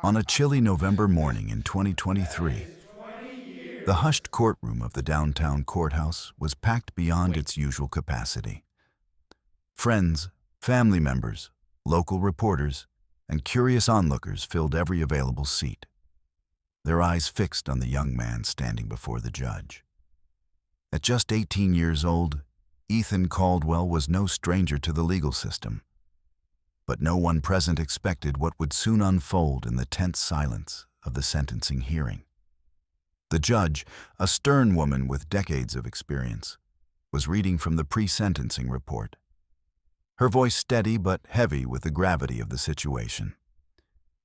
On a chilly November morning in 2023, the hushed courtroom of the downtown courthouse was packed beyond its usual capacity. Friends, family members, local reporters, and curious onlookers filled every available seat, their eyes fixed on the young man standing before the judge. At just 18 years old, Ethan Caldwell was no stranger to the legal system. But no one present expected what would soon unfold in the tense silence of the sentencing hearing. The judge, a stern woman with decades of experience, was reading from the pre-sentencing report, her voice steady but heavy with the gravity of the situation.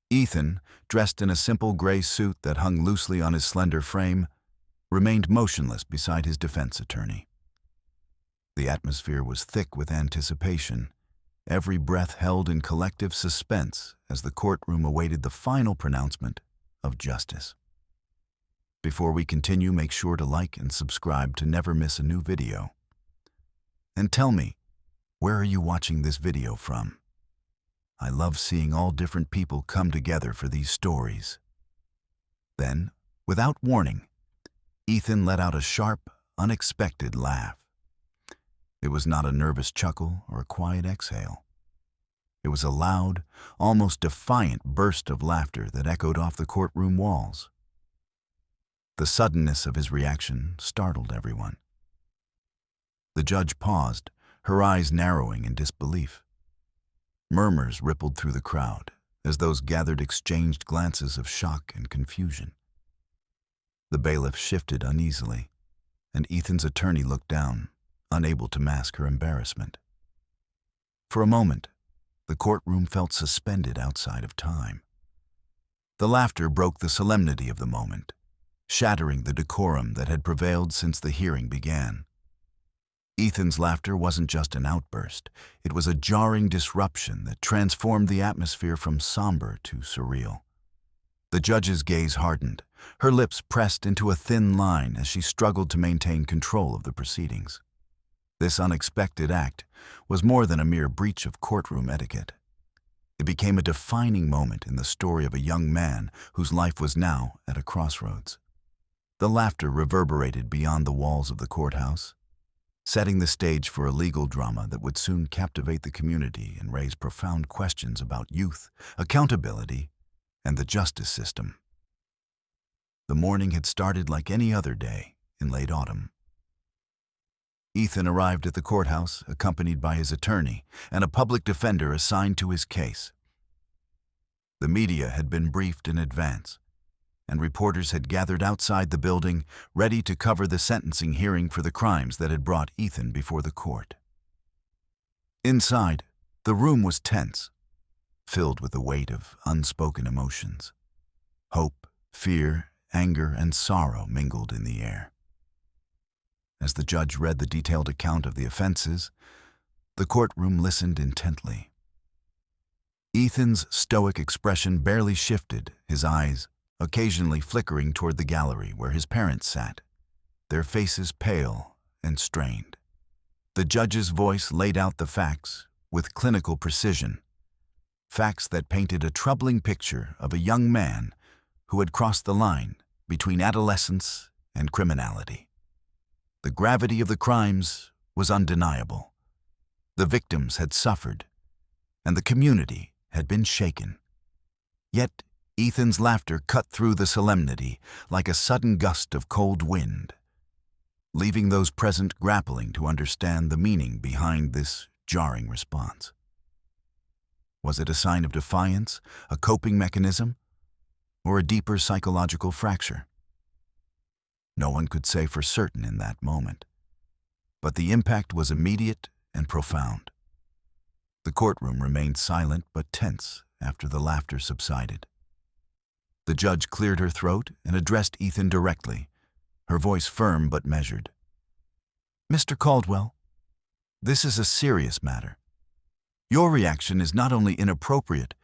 Ethan, dressed in a simple gray suit that hung loosely on his slender frame, remained motionless beside his defense attorney. The atmosphere was thick with anticipation, every breath held in collective suspense as the courtroom awaited the final pronouncement of justice. Before we continue, make sure to like and subscribe to never miss a new video. And tell me, where are you watching this video from? I love seeing all different people come together for these stories. Then, without warning, Ethan let out a sharp, unexpected laugh. It was not a nervous chuckle or a quiet exhale. It was a loud, almost defiant burst of laughter that echoed off the courtroom walls. The suddenness of his reaction startled everyone. The judge paused, her eyes narrowing in disbelief. Murmurs rippled through the crowd as those gathered exchanged glances of shock and confusion. The bailiff shifted uneasily, and Ethan's attorney looked down, unable to mask her embarrassment. For a moment, the courtroom felt suspended outside of time. The laughter broke the solemnity of the moment, shattering the decorum that had prevailed since the hearing began. Ethan's laughter wasn't just an outburst, it was a jarring disruption that transformed the atmosphere from somber to surreal. The judge's gaze hardened, her lips pressed into a thin line as she struggled to maintain control of the proceedings. This unexpected act was more than a mere breach of courtroom etiquette. It became a defining moment in the story of a young man whose life was now at a crossroads. The laughter reverberated beyond the walls of the courthouse, setting the stage for a legal drama that would soon captivate the community and raise profound questions about youth, accountability, and the justice system. The morning had started like any other day in late autumn. Ethan arrived at the courthouse accompanied by his attorney and a public defender assigned to his case. The media had been briefed in advance, and reporters had gathered outside the building ready to cover the sentencing hearing for the crimes that had brought Ethan before the court. Inside, the room was tense, filled with the weight of unspoken emotions. Hope, fear, anger, and sorrow mingled in the air. As the judge read the detailed account of the offenses, the courtroom listened intently. Ethan's stoic expression barely shifted, his eyes occasionally flickering toward the gallery where his parents sat, their faces pale and strained. The judge's voice laid out the facts with clinical precision, facts that painted a troubling picture of a young man who had crossed the line between adolescence and criminality. The gravity of the crimes was undeniable. The victims had suffered, and the community had been shaken. Yet, Ethan's laughter cut through the solemnity like a sudden gust of cold wind, leaving those present grappling to understand the meaning behind this jarring response. Was it a sign of defiance, a coping mechanism, or a deeper psychological fracture? No one could say for certain in that moment, but the impact was immediate and profound. The courtroom remained silent but tense after the laughter subsided. The judge cleared her throat and addressed Ethan directly, her voice firm but measured. "Mr. Caldwell, this is a serious matter. Your reaction is not only inappropriate,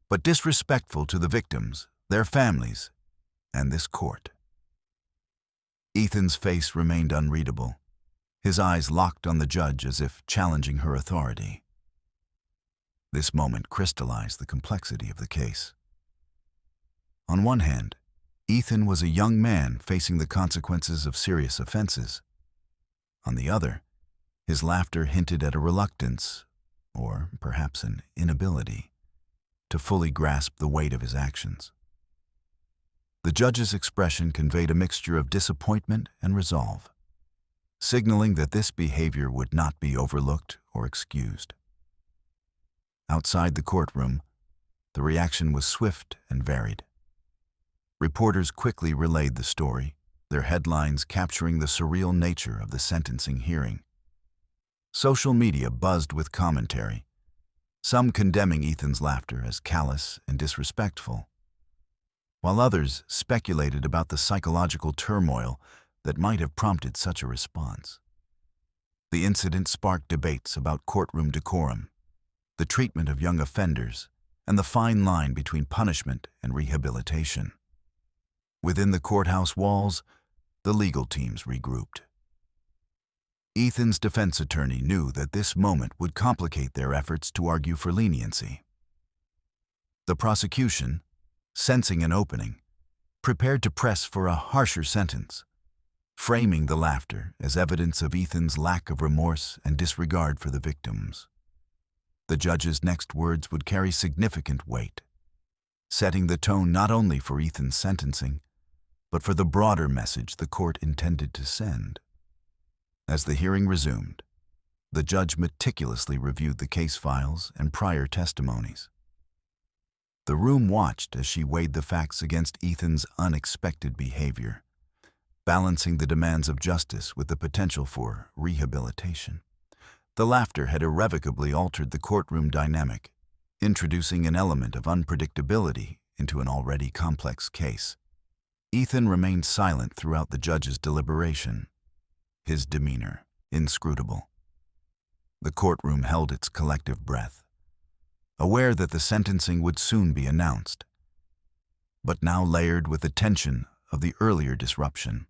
but disrespectful to the victims, their families, and this court." Ethan's face remained unreadable, his eyes locked on the judge as if challenging her authority. This moment crystallized the complexity of the case. On one hand, Ethan was a young man facing the consequences of serious offenses. On the other, his laughter hinted at a reluctance, or perhaps an inability, to fully grasp the weight of his actions. The judge's expression conveyed a mixture of disappointment and resolve, signaling that this behavior would not be overlooked or excused. Outside the courtroom, the reaction was swift and varied. Reporters quickly relayed the story, their headlines capturing the surreal nature of the sentencing hearing. Social media buzzed with commentary, some condemning Ethan's laughter as callous and disrespectful, while others speculated about the psychological turmoil that might have prompted such a response. The incident sparked debates about courtroom decorum, the treatment of young offenders, and the fine line between punishment and rehabilitation. Within the courthouse walls, the legal teams regrouped. Ethan's defense attorney knew that this moment would complicate their efforts to argue for leniency. The prosecution, sensing an opening, prepared to press for a harsher sentence, framing the laughter as evidence of Ethan's lack of remorse and disregard for the victims. The judge's next words would carry significant weight, setting the tone not only for Ethan's sentencing, but for the broader message the court intended to send. As the hearing resumed, the judge meticulously reviewed the case files and prior testimonies. The room watched as she weighed the facts against Ethan's unexpected behavior, balancing the demands of justice with the potential for rehabilitation. The laughter had irrevocably altered the courtroom dynamic, introducing an element of unpredictability into an already complex case. Ethan remained silent throughout the judge's deliberation, his demeanor inscrutable. The courtroom held its collective breath, aware that the sentencing would soon be announced, but now layered with the tension of the earlier disruption.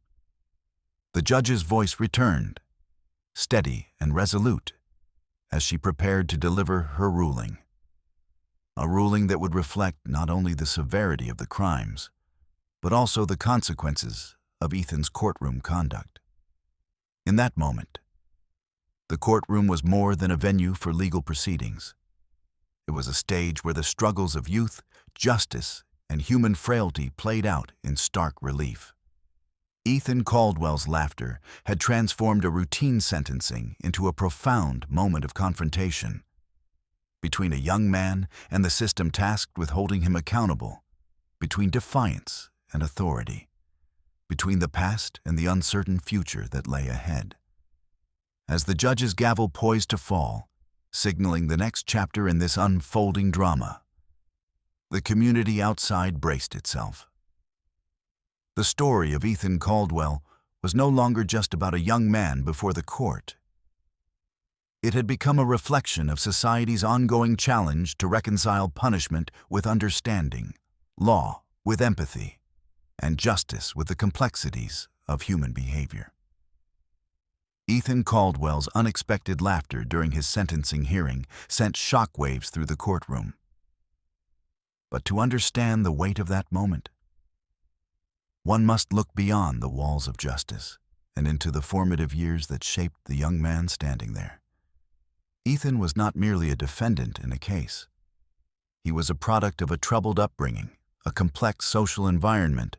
The judge's voice returned, steady and resolute, as she prepared to deliver her ruling. A ruling that would reflect not only the severity of the crimes, but also the consequences of Ethan's courtroom conduct. In that moment, the courtroom was more than a venue for legal proceedings. It was a stage where the struggles of youth, justice, and human frailty played out in stark relief. Ethan Caldwell's laughter had transformed a routine sentencing into a profound moment of confrontation between a young man and the system tasked with holding him accountable, between defiance and authority, between the past and the uncertain future that lay ahead. As the judge's gavel poised to fall, signaling the next chapter in this unfolding drama, the community outside braced itself. The story of Ethan Caldwell was no longer just about a young man before the court. It had become a reflection of society's ongoing challenge to reconcile punishment with understanding, law with empathy, and justice with the complexities of human behavior. Ethan Caldwell's unexpected laughter during his sentencing hearing sent shockwaves through the courtroom. But to understand the weight of that moment, one must look beyond the walls of justice and into the formative years that shaped the young man standing there. Ethan was not merely a defendant in a case. He was a product of a troubled upbringing, a complex social environment,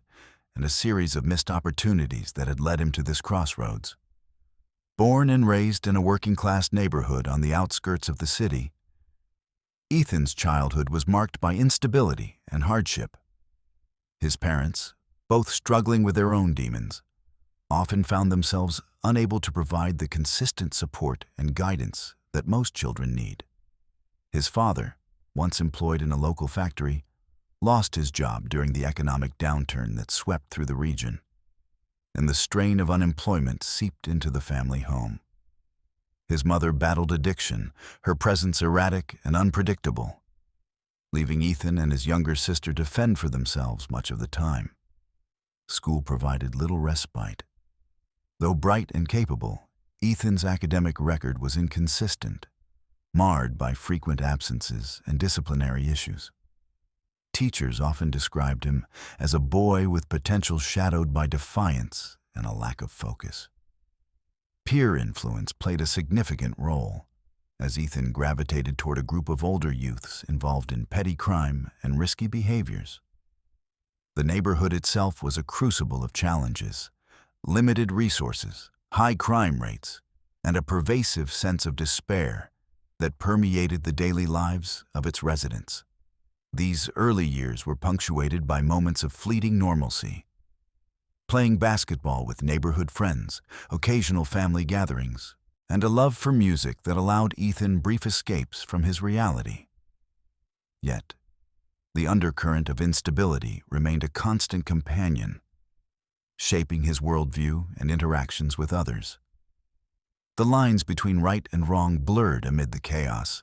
and a series of missed opportunities that had led him to this crossroads. Born and raised in a working-class neighborhood on the outskirts of the city, Ethan's childhood was marked by instability and hardship. His parents, both struggling with their own demons, often found themselves unable to provide the consistent support and guidance that most children need. His father, once employed in a local factory, lost his job during the economic downturn that swept through the region, and the strain of unemployment seeped into the family home. His mother battled addiction, her presence erratic and unpredictable, leaving Ethan and his younger sister to fend for themselves much of the time. School provided little respite. Though bright and capable, Ethan's academic record was inconsistent, marred by frequent absences and disciplinary issues. teachers often described him as a boy with potential shadowed by defiance and a lack of focus. Peer influence played a significant role, as Ethan gravitated toward a group of older youths involved in petty crime and risky behaviors. The neighborhood itself was a crucible of challenges: limited resources, high crime rates, and a pervasive sense of despair that permeated the daily lives of its residents. These early years were punctuated by moments of fleeting normalcy: playing basketball with neighborhood friends, occasional family gatherings, and a love for music that allowed Ethan brief escapes from his reality. Yet, the undercurrent of instability remained a constant companion, shaping his worldview and interactions with others. The lines between right and wrong blurred amid the chaos,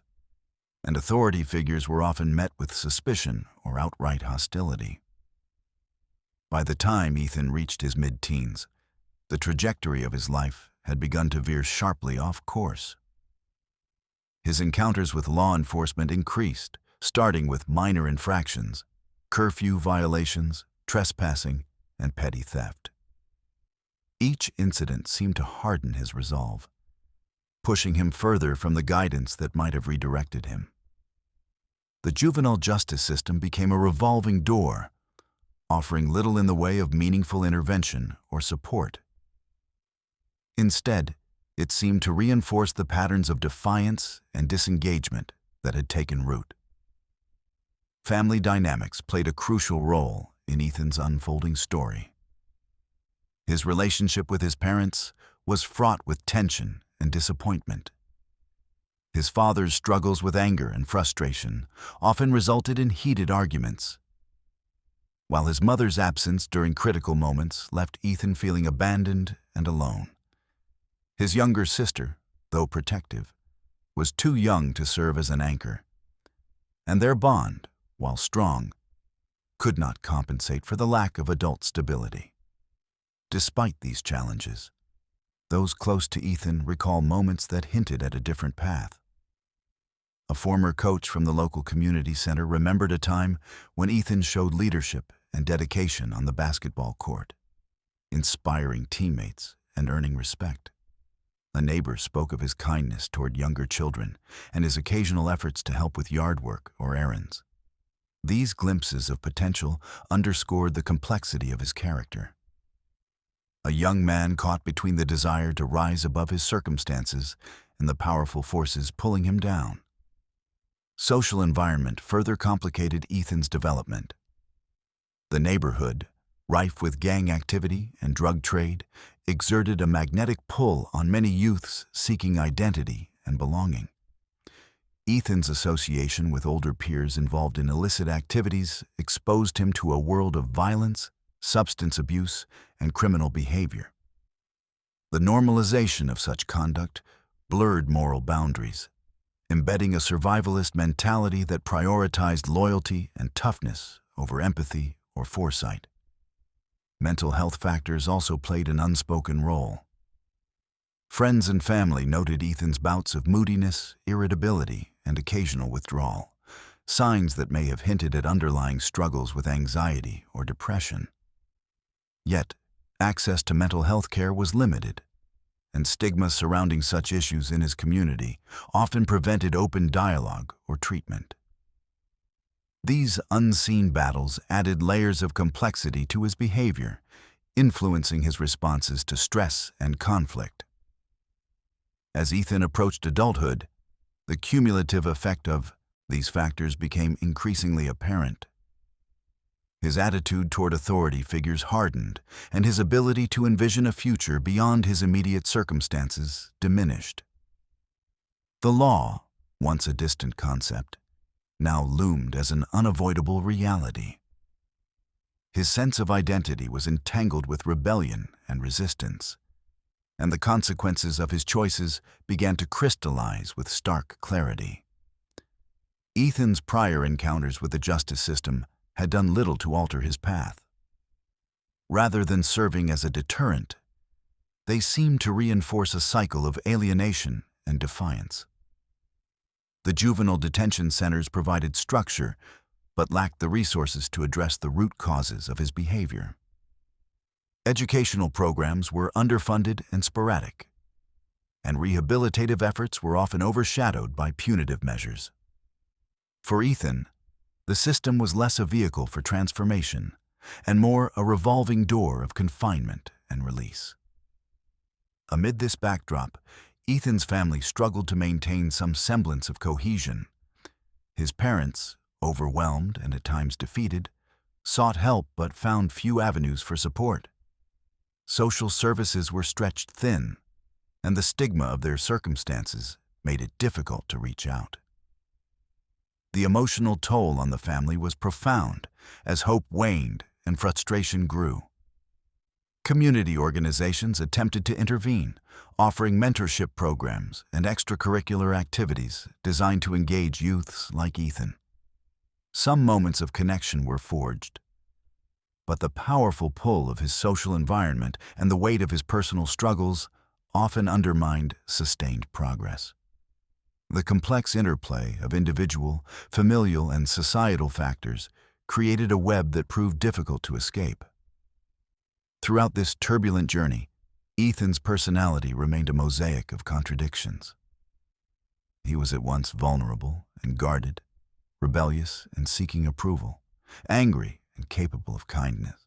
and authority figures were often met with suspicion or outright hostility. By the time Ethan reached his mid-teens, the trajectory of his life had begun to veer sharply off course. His encounters with law enforcement increased, starting with minor infractions, curfew violations, trespassing, and petty theft. Each incident seemed to harden his resolve, pushing him further from the guidance that might have redirected him. The juvenile justice system became a revolving door, offering little in the way of meaningful intervention or support. Instead, it seemed to reinforce the patterns of defiance and disengagement that had taken root. Family dynamics played a crucial role in Ethan's unfolding story. His relationship with his parents was fraught with tension and disappointment. His father's struggles with anger and frustration often resulted in heated arguments, while his mother's absence during critical moments left Ethan feeling abandoned and alone. His younger sister, though protective, was too young to serve as an anchor, and their bond, while strong, could not compensate for the lack of adult stability. Despite these challenges, those close to Ethan recall moments that hinted at a different path. A former coach from the local community center remembered a time when Ethan showed leadership and dedication on the basketball court, inspiring teammates and earning respect. A neighbor spoke of his kindness toward younger children and his occasional efforts to help with yard work or errands. These glimpses of potential underscored the complexity of his character. A young man caught between the desire to rise above his circumstances and the powerful forces pulling him down. Social environment further complicated Ethan's development. The neighborhood, rife with gang activity and drug trade, exerted a magnetic pull on many youths seeking identity and belonging. Ethan's association with older peers involved in illicit activities exposed him to a world of violence, substance abuse, and criminal behavior. The normalization of such conduct blurred moral boundaries, embedding a survivalist mentality that prioritized loyalty and toughness over empathy or foresight. Mental health factors also played an unspoken role. Friends and family noted Ethan's bouts of moodiness, irritability, and occasional withdrawal, signs that may have hinted at underlying struggles with anxiety or depression. Yet, access to mental health care was limited, and stigma surrounding such issues in his community often prevented open dialogue or treatment. These unseen battles added layers of complexity to his behavior, influencing his responses to stress and conflict. As Ethan approached adulthood, the cumulative effect of these factors became increasingly apparent. His attitude toward authority figures hardened, and his ability to envision a future beyond his immediate circumstances diminished. The law, once a distant concept, now loomed as an unavoidable reality. His sense of identity was entangled with rebellion and resistance, and the consequences of his choices began to crystallize with stark clarity. Ethan's prior encounters with the justice system had done little to alter his path. Rather than serving as a deterrent, they seemed to reinforce a cycle of alienation and defiance. The juvenile detention centers provided structure, but lacked the resources to address the root causes of his behavior. Educational programs were underfunded and sporadic, and rehabilitative efforts were often overshadowed by punitive measures. For Ethan, the system was less a vehicle for transformation and more a revolving door of confinement and release. Amid this backdrop, Ethan's family struggled to maintain some semblance of cohesion. His parents, overwhelmed and at times defeated, sought help but found few avenues for support. Social services were stretched thin, and the stigma of their circumstances made it difficult to reach out. The emotional toll on the family was profound as hope waned and frustration grew. Community organizations attempted to intervene, offering mentorship programs and extracurricular activities designed to engage youths like Ethan. Some moments of connection were forged, but the powerful pull of his social environment and the weight of his personal struggles often undermined sustained progress. The complex interplay of individual, familial, and societal factors created a web that proved difficult to escape. Throughout this turbulent journey, Ethan's personality remained a mosaic of contradictions. He was at once vulnerable and guarded, rebellious and seeking approval, angry and capable of kindness.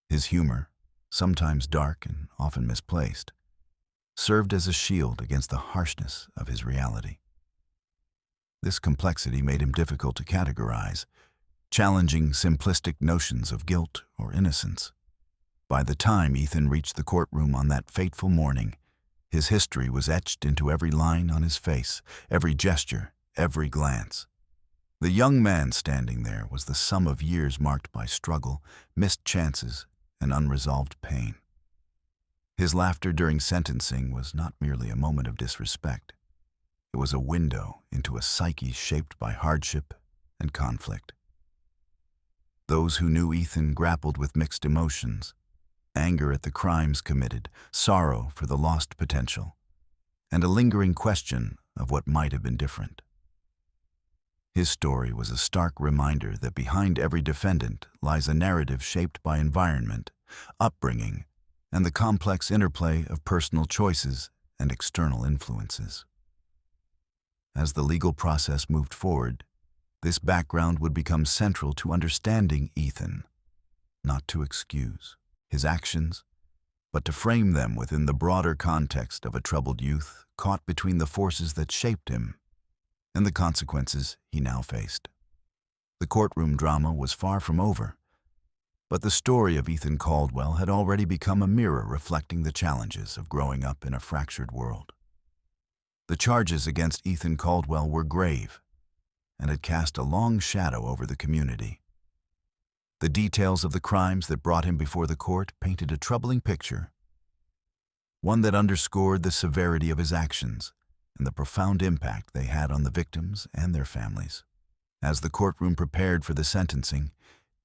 His humor, sometimes dark and often misplaced, served as a shield against the harshness of his reality. This complexity made him difficult to categorize, challenging simplistic notions of guilt or innocence. By the time Ethan reached the courtroom on that fateful morning, his history was etched into every line on his face, every gesture, every glance. The young man standing there was the sum of years marked by struggle, missed chances, and unresolved pain. His laughter during sentencing was not merely a moment of disrespect. It was a window into a psyche shaped by hardship and conflict. Those who knew Ethan grappled with mixed emotions: anger at the crimes committed, sorrow for the lost potential, and a lingering question of what might have been different. His story was a stark reminder that behind every defendant lies a narrative shaped by environment, upbringing, and the complex interplay of personal choices and external influences. As the legal process moved forward, this background would become central to understanding Ethan, not to excuse his actions, but to frame them within the broader context of a troubled youth caught between the forces that shaped him and the consequences he now faced. The courtroom drama was far from over, but the story of Ethan Caldwell had already become a mirror reflecting the challenges of growing up in a fractured world. The charges against Ethan Caldwell were grave and had cast a long shadow over the community. The details of the crimes that brought him before the court painted a troubling picture, one that underscored the severity of his actions and the profound impact they had on the victims and their families. As the courtroom prepared for the sentencing,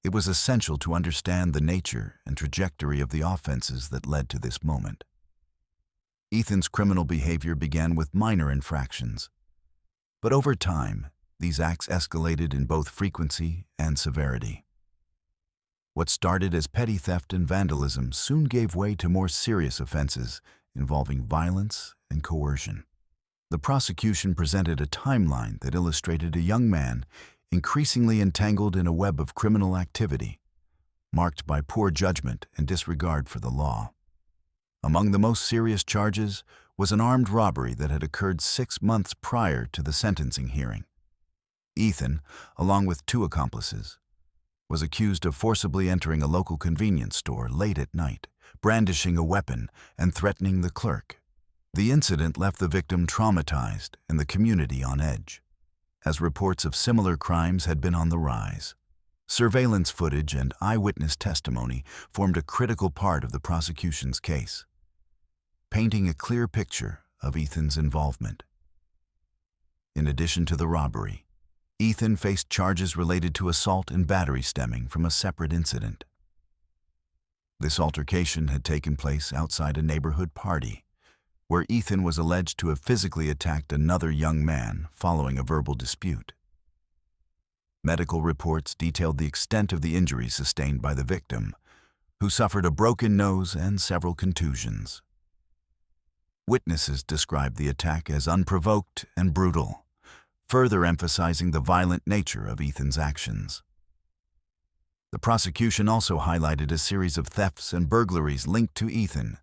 it was essential to understand the nature and trajectory of the offenses that led to this moment. Ethan's criminal behavior began with minor infractions, but over time, these acts escalated in both frequency and severity. What started as petty theft and vandalism soon gave way to more serious offenses involving violence and coercion. The prosecution presented a timeline that illustrated a young man increasingly entangled in a web of criminal activity, marked by poor judgment and disregard for the law. Among the most serious charges was an armed robbery that had occurred 6 months prior to the sentencing hearing. Ethan, along with 2 accomplices, was accused of forcibly entering a local convenience store late at night, brandishing a weapon and threatening the clerk. The incident left the victim traumatized and the community on edge, as reports of similar crimes had been on the rise. Surveillance footage and eyewitness testimony formed a critical part of the prosecution's case, painting a clear picture of Ethan's involvement. In addition to the robbery, Ethan faced charges related to assault and battery stemming from a separate incident. This altercation had taken place outside a neighborhood party, where Ethan was alleged to have physically attacked another young man following a verbal dispute. Medical reports detailed the extent of the injuries sustained by the victim, who suffered a broken nose and several contusions. Witnesses described the attack as unprovoked and brutal, further emphasizing the violent nature of Ethan's actions. The prosecution also highlighted a series of thefts and burglaries linked to Ethan,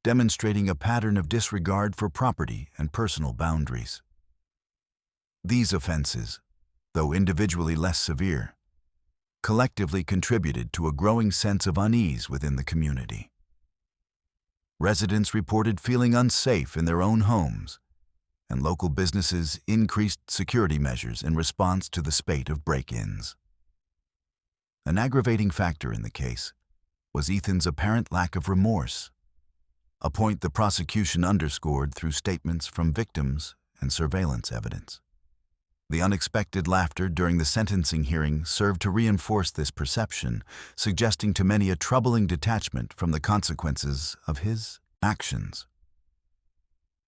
demonstrating a pattern of disregard for property and personal boundaries. These offenses, though individually less severe, collectively contributed to a growing sense of unease within the community. Residents reported feeling unsafe in their own homes, and local businesses increased security measures in response to the spate of break-ins. An aggravating factor in the case was Ethan's apparent lack of remorse, a point the prosecution underscored through statements from victims and surveillance evidence. The unexpected laughter during the sentencing hearing served to reinforce this perception, suggesting to many a troubling detachment from the consequences of his actions.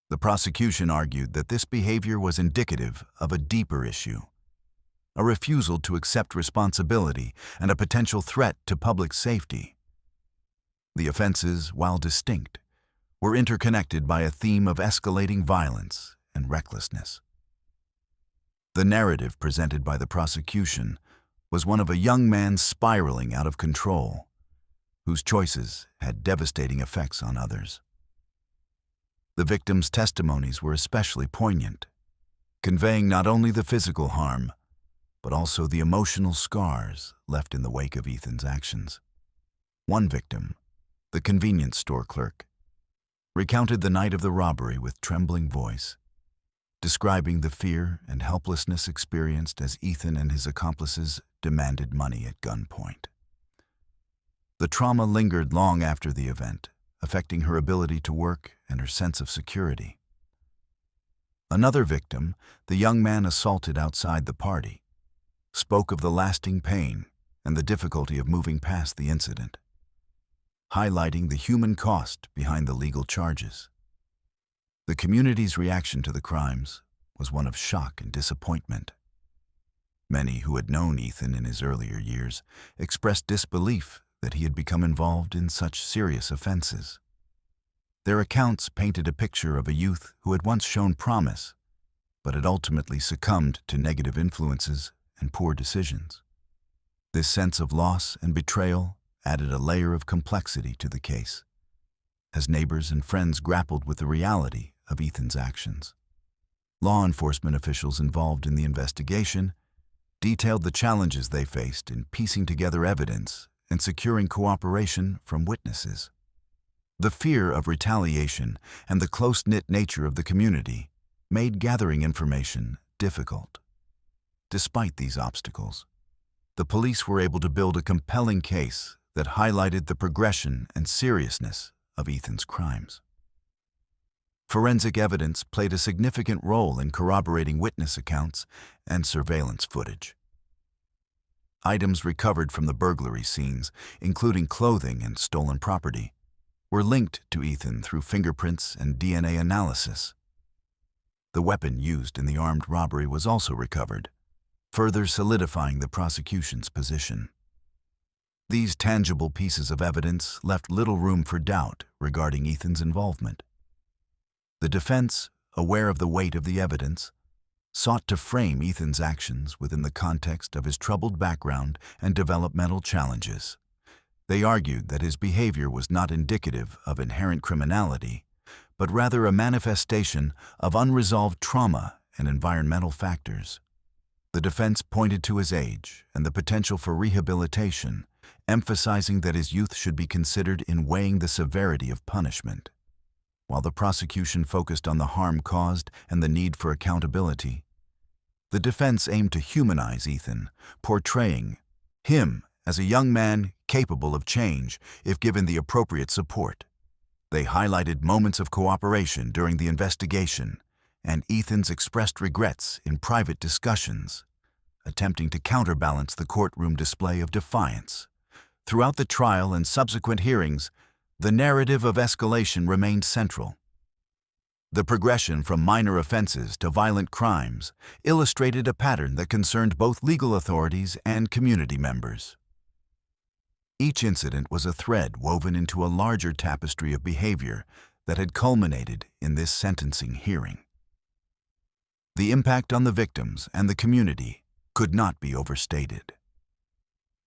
The prosecution argued that this behavior was indicative of a deeper issue, a refusal to accept responsibility and a potential threat to public safety. The offenses, while distinct, were interconnected by a theme of escalating violence and recklessness. The narrative presented by the prosecution was one of a young man spiraling out of control, whose choices had devastating effects on others. The victims' testimonies were especially poignant, conveying not only the physical harm, but also the emotional scars left in the wake of Ethan's actions. One victim, the convenience store clerk, recounted the night of the robbery with trembling voice, describing the fear and helplessness experienced as Ethan and his accomplices demanded money at gunpoint. The trauma lingered long after the event, affecting her ability to work and her sense of security. Another victim, the young man assaulted outside the party, spoke of the lasting pain and the difficulty of moving past the incident, highlighting the human cost behind the legal charges. The community's reaction to the crimes was one of shock and disappointment. Many who had known Ethan in his earlier years expressed disbelief that he had become involved in such serious offenses. Their accounts painted a picture of a youth who had once shown promise, but had ultimately succumbed to negative influences and poor decisions. This sense of loss and betrayal added a layer of complexity to the case, as neighbors and friends grappled with the reality of Ethan's actions. Law enforcement officials involved in the investigation detailed the challenges they faced in piecing together evidence and securing cooperation from witnesses. The fear of retaliation and the close-knit nature of the community made gathering information difficult. Despite these obstacles, the police were able to build a compelling case that highlighted the progression and seriousness of Ethan's crimes. Forensic evidence played a significant role in corroborating witness accounts and surveillance footage. Items recovered from the burglary scenes, including clothing and stolen property, were linked to Ethan through fingerprints and DNA analysis. The weapon used in the armed robbery was also recovered, further solidifying the prosecution's position. These tangible pieces of evidence left little room for doubt regarding Ethan's involvement. The defense, aware of the weight of the evidence, sought to frame Ethan's actions within the context of his troubled background and developmental challenges. They argued that his behavior was not indicative of inherent criminality, but rather a manifestation of unresolved trauma and environmental factors. The defense pointed to his age and the potential for rehabilitation, emphasizing that his youth should be considered in weighing the severity of punishment. While the prosecution focused on the harm caused and the need for accountability, the defense aimed to humanize Ethan, portraying him as a young man capable of change if given the appropriate support. They highlighted moments of cooperation during the investigation and Ethan's expressed regrets in private discussions, attempting to counterbalance the courtroom display of defiance. Throughout the trial and subsequent hearings, the narrative of escalation remained central. The progression from minor offenses to violent crimes illustrated a pattern that concerned both legal authorities and community members. Each incident was a thread woven into a larger tapestry of behavior that had culminated in this sentencing hearing. The impact on the victims and the community could not be overstated.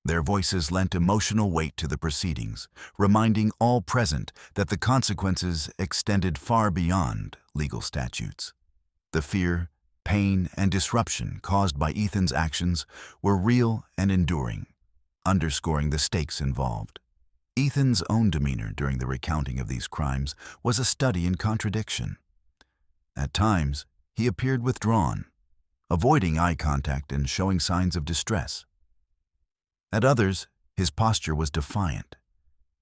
Their voices lent emotional weight to the proceedings, reminding all present that the consequences extended far beyond legal statutes. The fear, pain, and disruption caused by Ethan's actions were real and enduring, underscoring the stakes involved. Ethan's own demeanor during the recounting of these crimes was a study in contradiction. At times, he appeared withdrawn, avoiding eye contact and showing signs of distress. At others, his posture was defiant,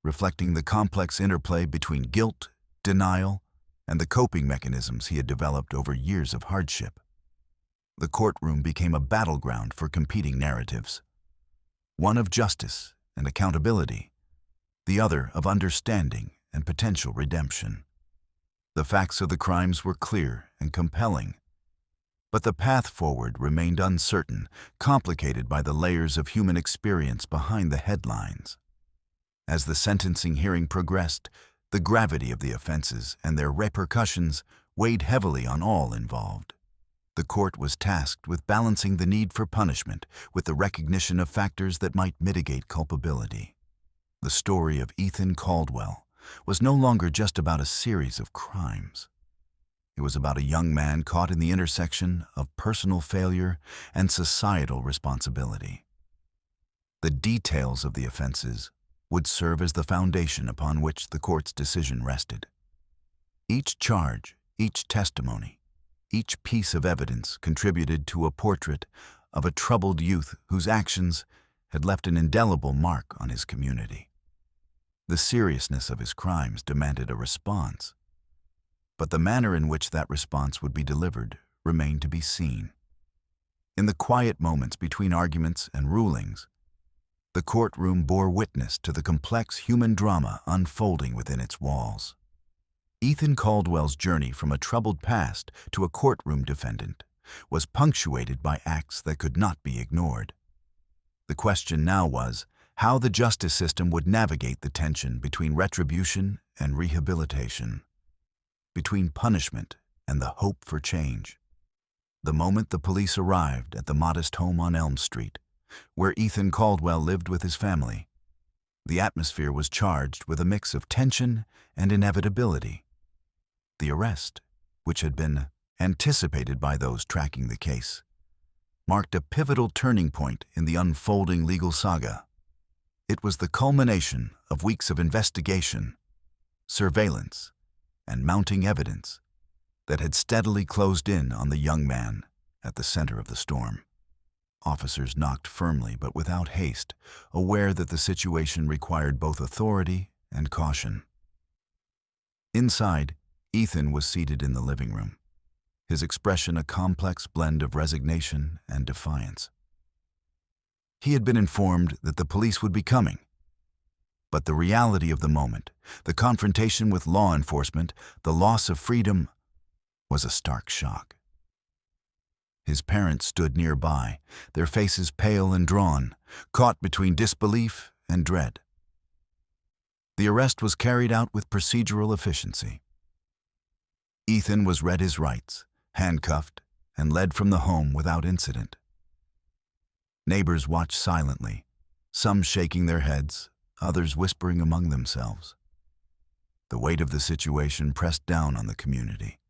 reflecting the complex interplay between guilt, denial, and the coping mechanisms he had developed over years of hardship. The courtroom became a battleground for competing narratives, one of justice and accountability, the other of understanding and potential redemption. The facts of the crimes were clear and compelling, but the path forward remained uncertain, complicated by the layers of human experience behind the headlines. As the sentencing hearing progressed, the gravity of the offenses and their repercussions weighed heavily on all involved. The court was tasked with balancing the need for punishment with the recognition of factors that might mitigate culpability. The story of Ethan Caldwell was no longer just about a series of crimes. It was about a young man caught in the intersection of personal failure and societal responsibility. The details of the offenses would serve as the foundation upon which the court's decision rested. Each charge, each testimony, each piece of evidence contributed to a portrait of a troubled youth whose actions had left an indelible mark on his community. The seriousness of his crimes demanded a response, but the manner in which that response would be delivered remained to be seen. In the quiet moments between arguments and rulings, the courtroom bore witness to the complex human drama unfolding within its walls. Ethan Caldwell's journey from a troubled past to a courtroom defendant was punctuated by acts that could not be ignored. The question now was how the justice system would navigate the tension between retribution and rehabilitation, between punishment and the hope for change. The moment the police arrived at the modest home on Elm Street, where Ethan Caldwell lived with his family, the atmosphere was charged with a mix of tension and inevitability. The arrest, which had been anticipated by those tracking the case, marked a pivotal turning point in the unfolding legal saga. It was the culmination of weeks of investigation, surveillance, and mounting evidence that had steadily closed in on the young man at the center of the storm. Officers knocked firmly but without haste, aware that the situation required both authority and caution. Inside, Ethan was seated in the living room, his expression a complex blend of resignation and defiance. He had been informed that the police would be coming, but the reality of the moment, the confrontation with law enforcement, the loss of freedom, was a stark shock. His parents stood nearby, their faces pale and drawn, caught between disbelief and dread. The arrest was carried out with procedural efficiency. Ethan was read his rights, handcuffed, and led from the home without incident. Neighbors watched silently, some shaking their heads, others whispering among themselves. The weight of the situation pressed down on the community,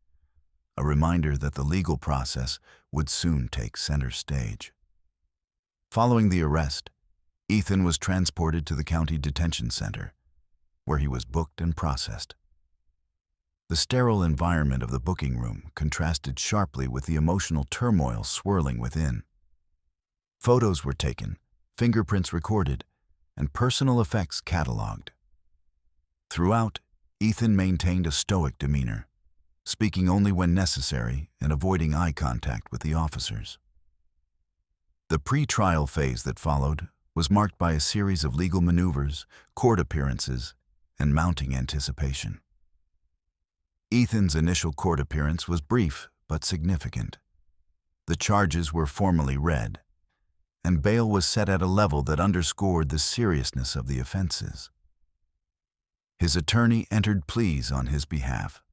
a reminder that the legal process would soon take center stage. Following the arrest, Ethan was transported to the county detention center, where he was booked and processed. The sterile environment of the booking room contrasted sharply with the emotional turmoil swirling within. Photos were taken, fingerprints recorded, and personal effects cataloged. Throughout, Ethan maintained a stoic demeanor, speaking only when necessary and avoiding eye contact with the officers. The pre-trial phase that followed was marked by a series of legal maneuvers, court appearances, and mounting anticipation. Ethan's initial court appearance was brief but significant. The charges were formally read, and bail was set at a level that underscored the seriousness of the offenses. His attorney entered pleas on his behalf,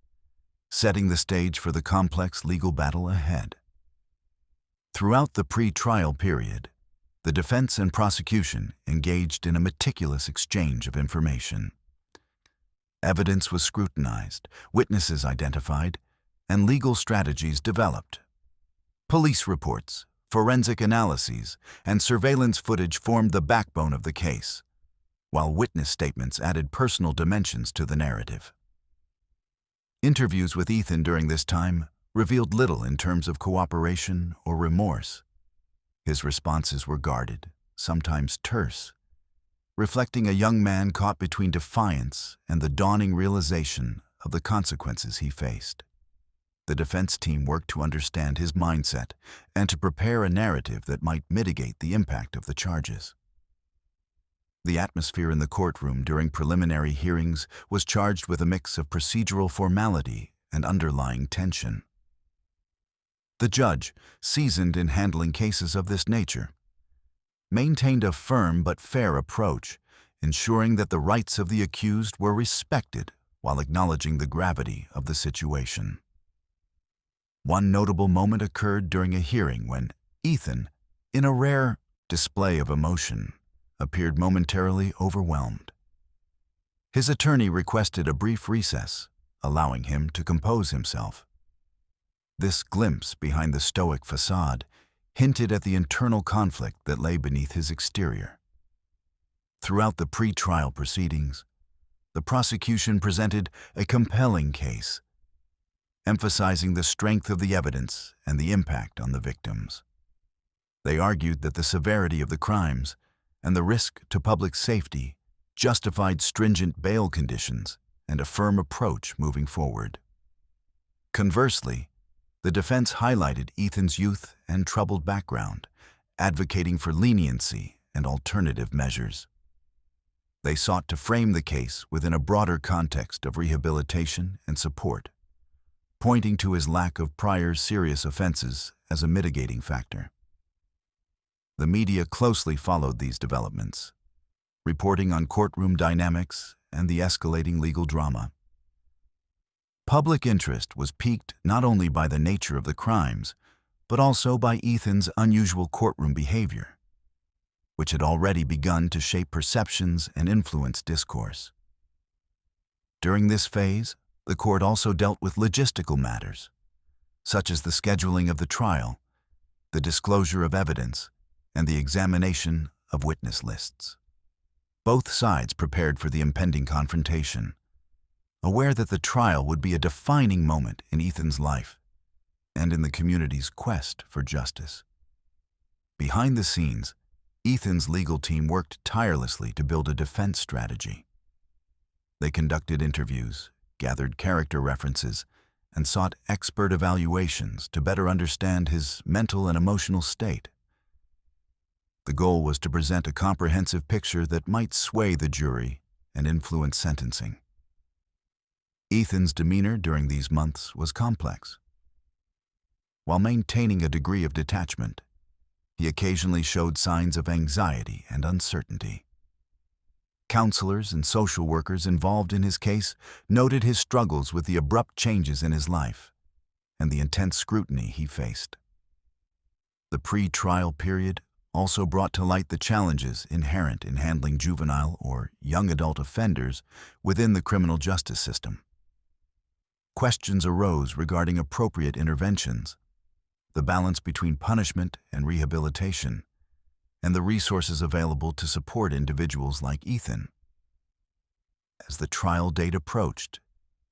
setting the stage for the complex legal battle ahead. Throughout the pre-trial period, the defense and prosecution engaged in a meticulous exchange of information. Evidence was scrutinized, witnesses identified, and legal strategies developed. Police reports, forensic analyses, and surveillance footage formed the backbone of the case, while witness statements added personal dimensions to the narrative. Interviews with Ethan during this time revealed little in terms of cooperation or remorse. His responses were guarded, sometimes terse, reflecting a young man caught between defiance and the dawning realization of the consequences he faced. The defense team worked to understand his mindset and to prepare a narrative that might mitigate the impact of the charges. The atmosphere in the courtroom during preliminary hearings was charged with a mix of procedural formality and underlying tension. The judge, seasoned in handling cases of this nature, maintained a firm but fair approach, ensuring that the rights of the accused were respected while acknowledging the gravity of the situation. One notable moment occurred during a hearing when Ethan, in a rare display of emotion, appeared momentarily overwhelmed. His attorney requested a brief recess, allowing him to compose himself. This glimpse behind the stoic facade hinted at the internal conflict that lay beneath his exterior. Throughout the pre-trial proceedings, the prosecution presented a compelling case, emphasizing the strength of the evidence and the impact on the victims. They argued that the severity of the crimes and the risk to public safety justified stringent bail conditions and a firm approach moving forward. Conversely, the defense highlighted Ethan's youth and troubled background, advocating for leniency and alternative measures. They sought to frame the case within a broader context of rehabilitation and support, pointing to his lack of prior serious offenses as a mitigating factor. The media closely followed these developments, reporting on courtroom dynamics and the escalating legal drama. Public interest was piqued not only by the nature of the crimes, but also by Ethan's unusual courtroom behavior, which had already begun to shape perceptions and influence discourse. During this phase, the court also dealt with logistical matters, such as the scheduling of the trial, the disclosure of evidence, and the examination of witness lists. Both sides prepared for the impending confrontation, aware that the trial would be a defining moment in Ethan's life and in the community's quest for justice. Behind the scenes, Ethan's legal team worked tirelessly to build a defense strategy. They conducted interviews, gathered character references, and sought expert evaluations to better understand his mental and emotional state. The goal was to present a comprehensive picture that might sway the jury and influence sentencing. Ethan's demeanor during these months was complex. While maintaining a degree of detachment, he occasionally showed signs of anxiety and uncertainty. Counselors and social workers involved in his case noted his struggles with the abrupt changes in his life and the intense scrutiny he faced. The pre-trial period also brought to light the challenges inherent in handling juvenile or young adult offenders within the criminal justice system. Questions arose regarding appropriate interventions, the balance between punishment and rehabilitation, and the resources available to support individuals like Ethan. As the trial date approached,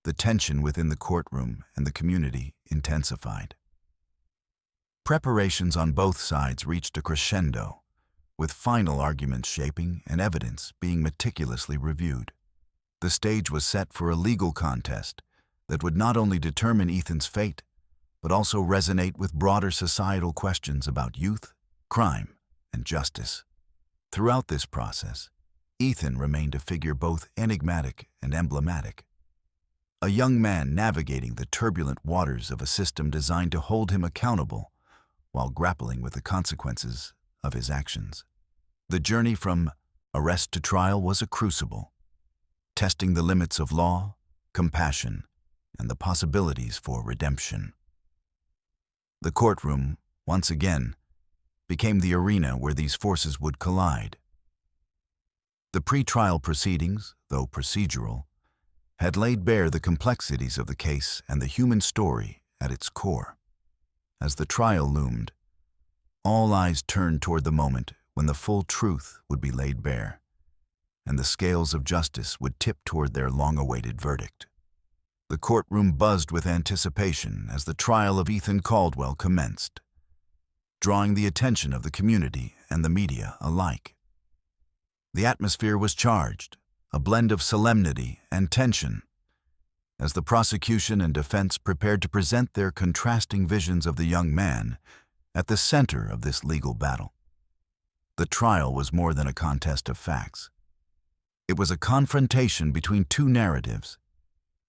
the tension within the courtroom and the community intensified. Preparations on both sides reached a crescendo, with final arguments shaping and evidence being meticulously reviewed. The stage was set for a legal contest that would not only determine Ethan's fate, but also resonate with broader societal questions about youth, crime, and justice. Throughout this process, Ethan remained a figure both enigmatic and emblematic. a young man navigating the turbulent waters of a system designed to hold him accountable while grappling with the consequences of his actions. The journey from arrest to trial was a crucible, testing the limits of law, compassion, and the possibilities for redemption. The courtroom, once again, became the arena where these forces would collide. The pre-trial proceedings, though procedural, had laid bare the complexities of the case and the human story at its core. As the trial loomed, all eyes turned toward the moment when the full truth would be laid bare, and the scales of justice would tip toward their long-awaited verdict. The courtroom buzzed with anticipation as the trial of Ethan Caldwell commenced, drawing the attention of the community and the media alike. The atmosphere was charged, a blend of solemnity and tension, as the prosecution and defense prepared to present their contrasting visions of the young man at the center of this legal battle. The trial was more than a contest of facts. It was a confrontation between two narratives,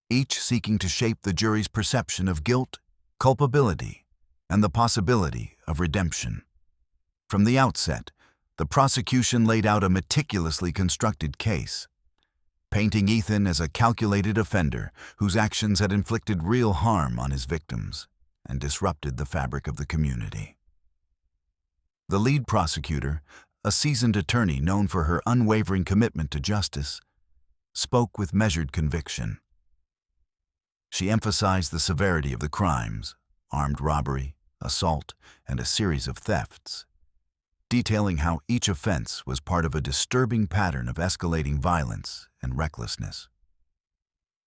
each seeking to shape the jury's perception of guilt, culpability, and the possibility of redemption. From the outset, the prosecution laid out a meticulously constructed case, painting Ethan as a calculated offender whose actions had inflicted real harm on his victims and disrupted the fabric of the community. The lead prosecutor, a seasoned attorney known for her unwavering commitment to justice, spoke with measured conviction. She emphasized the severity of the crimes, armed robbery, assault, and a series of thefts, detailing how each offense was part of a disturbing pattern of escalating violence and recklessness.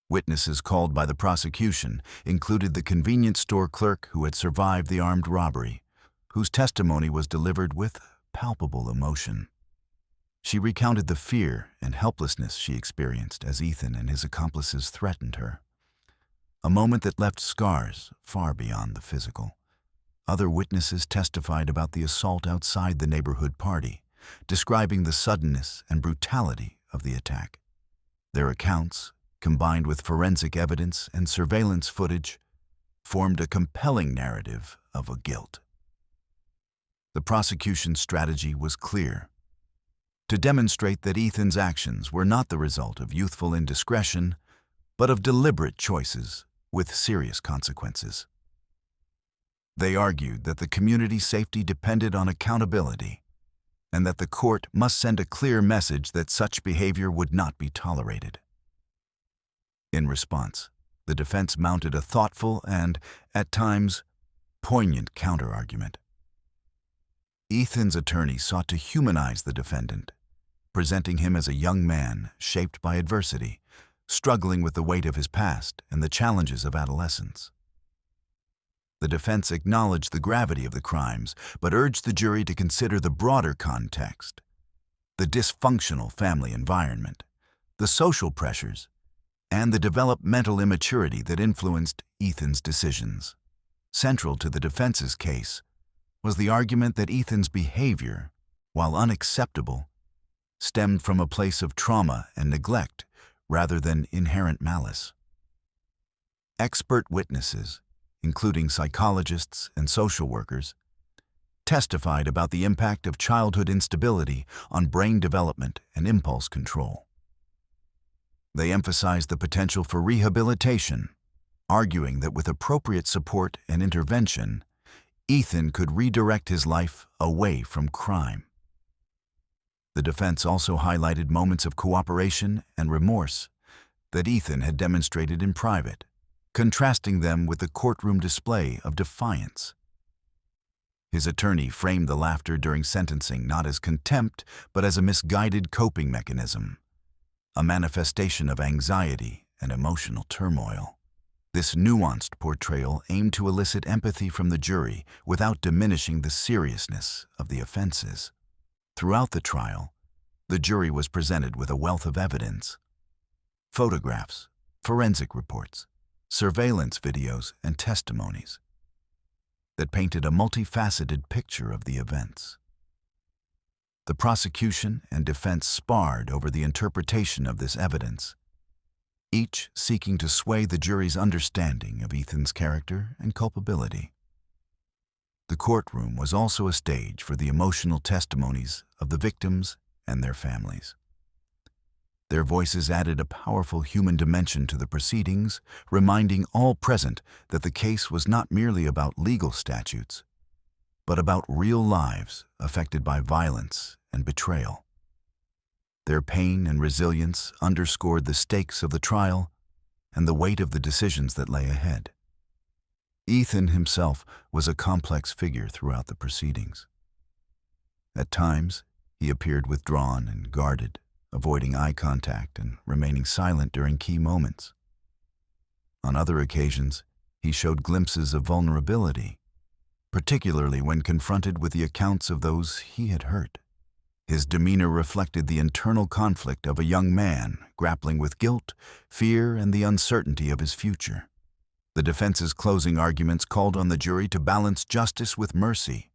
Witnesses called by the prosecution included the convenience store clerk who had survived the armed robbery, whose testimony was delivered with palpable emotion. She recounted the fear and helplessness she experienced as Ethan and his accomplices threatened her, a moment that left scars far beyond the physical. Other witnesses testified about the assault outside the neighborhood party, describing the suddenness and brutality of the attack. Their accounts, combined with forensic evidence and surveillance footage, formed a compelling narrative of a guilt. The prosecution's strategy was clear: to demonstrate that Ethan's actions were not the result of youthful indiscretion, but of deliberate choices with serious consequences. They argued that the community's safety depended on accountability, and that the court must send a clear message that such behavior would not be tolerated. In response, the defense mounted a thoughtful and, at times, poignant counterargument. Ethan's attorney sought to humanize the defendant, presenting him as a young man shaped by adversity, struggling with the weight of his past and the challenges of adolescence. The defense acknowledged the gravity of the crimes, but urged the jury to consider the broader context: the dysfunctional family environment, the social pressures, and the developmental immaturity that influenced Ethan's decisions. Central to the defense's case was the argument that Ethan's behavior, while unacceptable, stemmed from a place of trauma and neglect rather than inherent malice. Expert witnesses, including psychologists and social workers, testified about the impact of childhood instability on brain development and impulse control. They emphasized the potential for rehabilitation, arguing that with appropriate support and intervention, Ethan could redirect his life away from crime. The defense also highlighted moments of cooperation and remorse that Ethan had demonstrated in private, contrasting them with the courtroom display of defiance. His attorney framed the laughter during sentencing not as contempt, but as a misguided coping mechanism, a manifestation of anxiety and emotional turmoil. This nuanced portrayal aimed to elicit empathy from the jury without diminishing the seriousness of the offenses. Throughout the trial, the jury was presented with a wealth of evidence: photographs, forensic reports, surveillance videos, and testimonies that painted a multifaceted picture of the events. The prosecution and defense sparred over the interpretation of this evidence, each seeking to sway the jury's understanding of Ethan's character and culpability. The courtroom was also a stage for the emotional testimonies of the victims and their families. Their voices added a powerful human dimension to the proceedings, reminding all present that the case was not merely about legal statutes, but about real lives affected by violence and betrayal. Their pain and resilience underscored the stakes of the trial and the weight of the decisions that lay ahead. Ethan himself was a complex figure throughout the proceedings. At times, he appeared withdrawn and guarded, avoiding eye contact and remaining silent during key moments. On other occasions, he showed glimpses of vulnerability, particularly when confronted with the accounts of those he had hurt. His demeanor reflected the internal conflict of a young man grappling with guilt, fear, and the uncertainty of his future. The defense's closing arguments called on the jury to balance justice with mercy,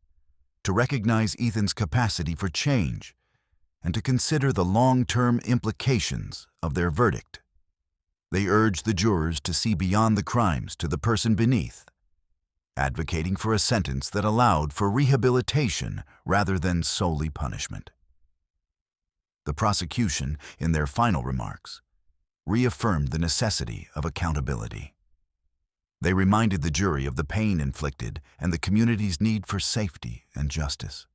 to recognize Ethan's capacity for change, and to consider the long-term implications of their verdict. They urged the jurors to see beyond the crimes to the person beneath, advocating for a sentence that allowed for rehabilitation rather than solely punishment. The prosecution, in their final remarks, reaffirmed the necessity of accountability. They reminded the jury of the pain inflicted and the community's need for safety and justice.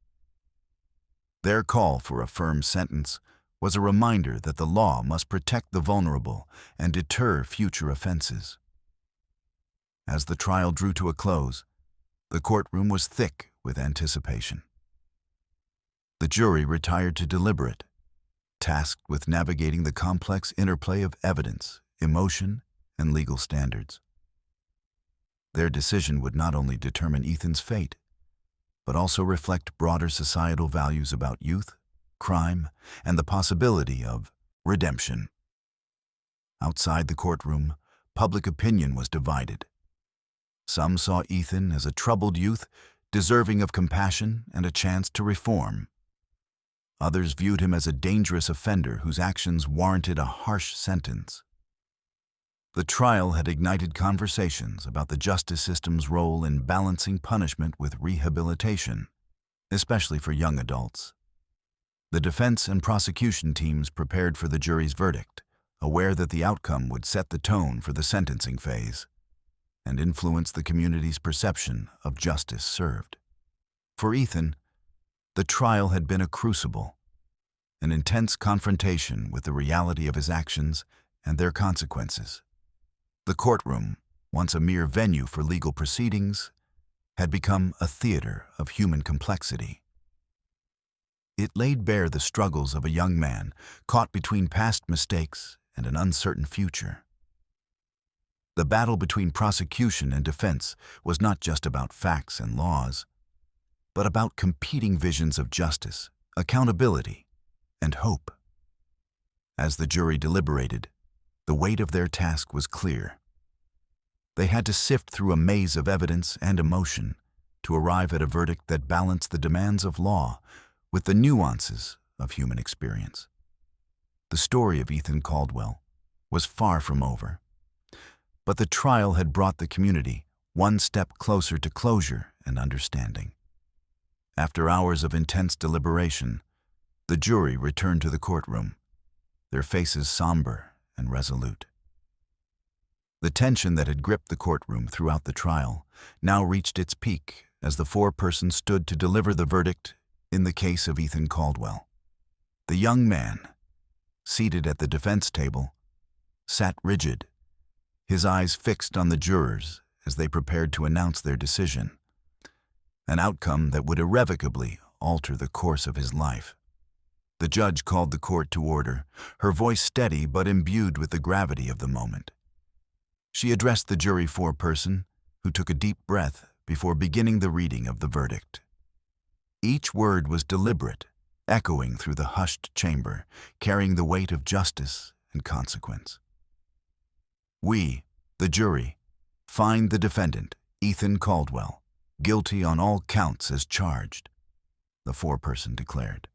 Their call for a firm sentence was a reminder that the law must protect the vulnerable and deter future offenses. As the trial drew to a close, the courtroom was thick with anticipation. The jury retired to deliberate, tasked with navigating the complex interplay of evidence, emotion, and legal standards. Their decision would not only determine Ethan's fate, but also reflect broader societal values about youth, crime, and the possibility of redemption. Outside the courtroom, public opinion was divided. Some saw Ethan as a troubled youth, deserving of compassion and a chance to reform. Others viewed him as a dangerous offender whose actions warranted a harsh sentence. The trial had ignited conversations about the justice system's role in balancing punishment with rehabilitation, especially for young adults. The defense and prosecution teams prepared for the jury's verdict, aware that the outcome would set the tone for the sentencing phase and influence the community's perception of justice served. For Ethan, the trial had been a crucible, an intense confrontation with the reality of his actions and their consequences. The courtroom, once a mere venue for legal proceedings, had become a theater of human complexity. It laid bare the struggles of a young man caught between past mistakes and an uncertain future. The battle between prosecution and defense was not just about facts and laws, but about competing visions of justice, accountability, and hope. As the jury deliberated, the weight of their task was clear. They had to sift through a maze of evidence and emotion to arrive at a verdict that balanced the demands of law with the nuances of human experience. The story of Ethan Caldwell was far from over, but the trial had brought the community one step closer to closure and understanding. After hours of intense deliberation, the jury returned to the courtroom, their faces somber and resolute. The tension that had gripped the courtroom throughout the trial now reached its peak as the four persons stood to deliver the verdict in the case of Ethan Caldwell. The young man, seated at the defense table, sat rigid, his eyes fixed on the jurors as they prepared to announce their decision, an outcome that would irrevocably alter the course of his life. The judge called the court to order, her voice steady but imbued with the gravity of the moment. She addressed the jury foreperson, who took a deep breath before beginning the reading of the verdict. Each word was deliberate, echoing through the hushed chamber, carrying the weight of justice and consequence. We, the jury, find the defendant, Ethan Caldwell, guilty on all counts as charged, the foreperson declared.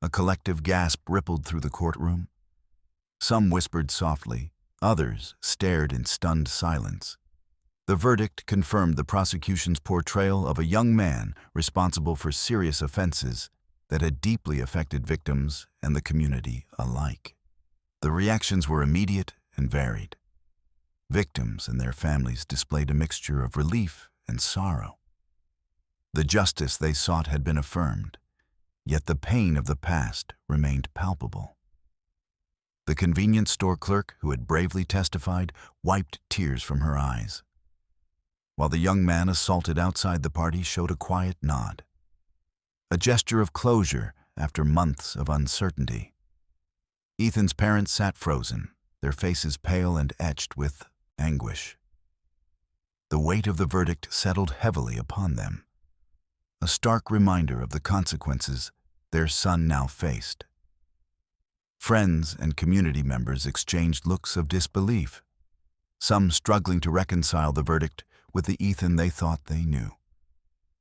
A collective gasp rippled through the courtroom. Some whispered softly, others stared in stunned silence. The verdict confirmed the prosecution's portrayal of a young man responsible for serious offenses that had deeply affected victims and the community alike. The reactions were immediate and varied. Victims and their families displayed a mixture of relief and sorrow. The justice they sought had been affirmed, yet the pain of the past remained palpable. The convenience store clerk who had bravely testified wiped tears from her eyes, while the young man assaulted outside the party showed a quiet nod, a gesture of closure after months of uncertainty. Ethan's parents sat frozen, their faces pale and etched with anguish. The weight of the verdict settled heavily upon them, a stark reminder of the consequences their son now faced. Friends and community members exchanged looks of disbelief, some struggling to reconcile the verdict with the Ethan they thought they knew.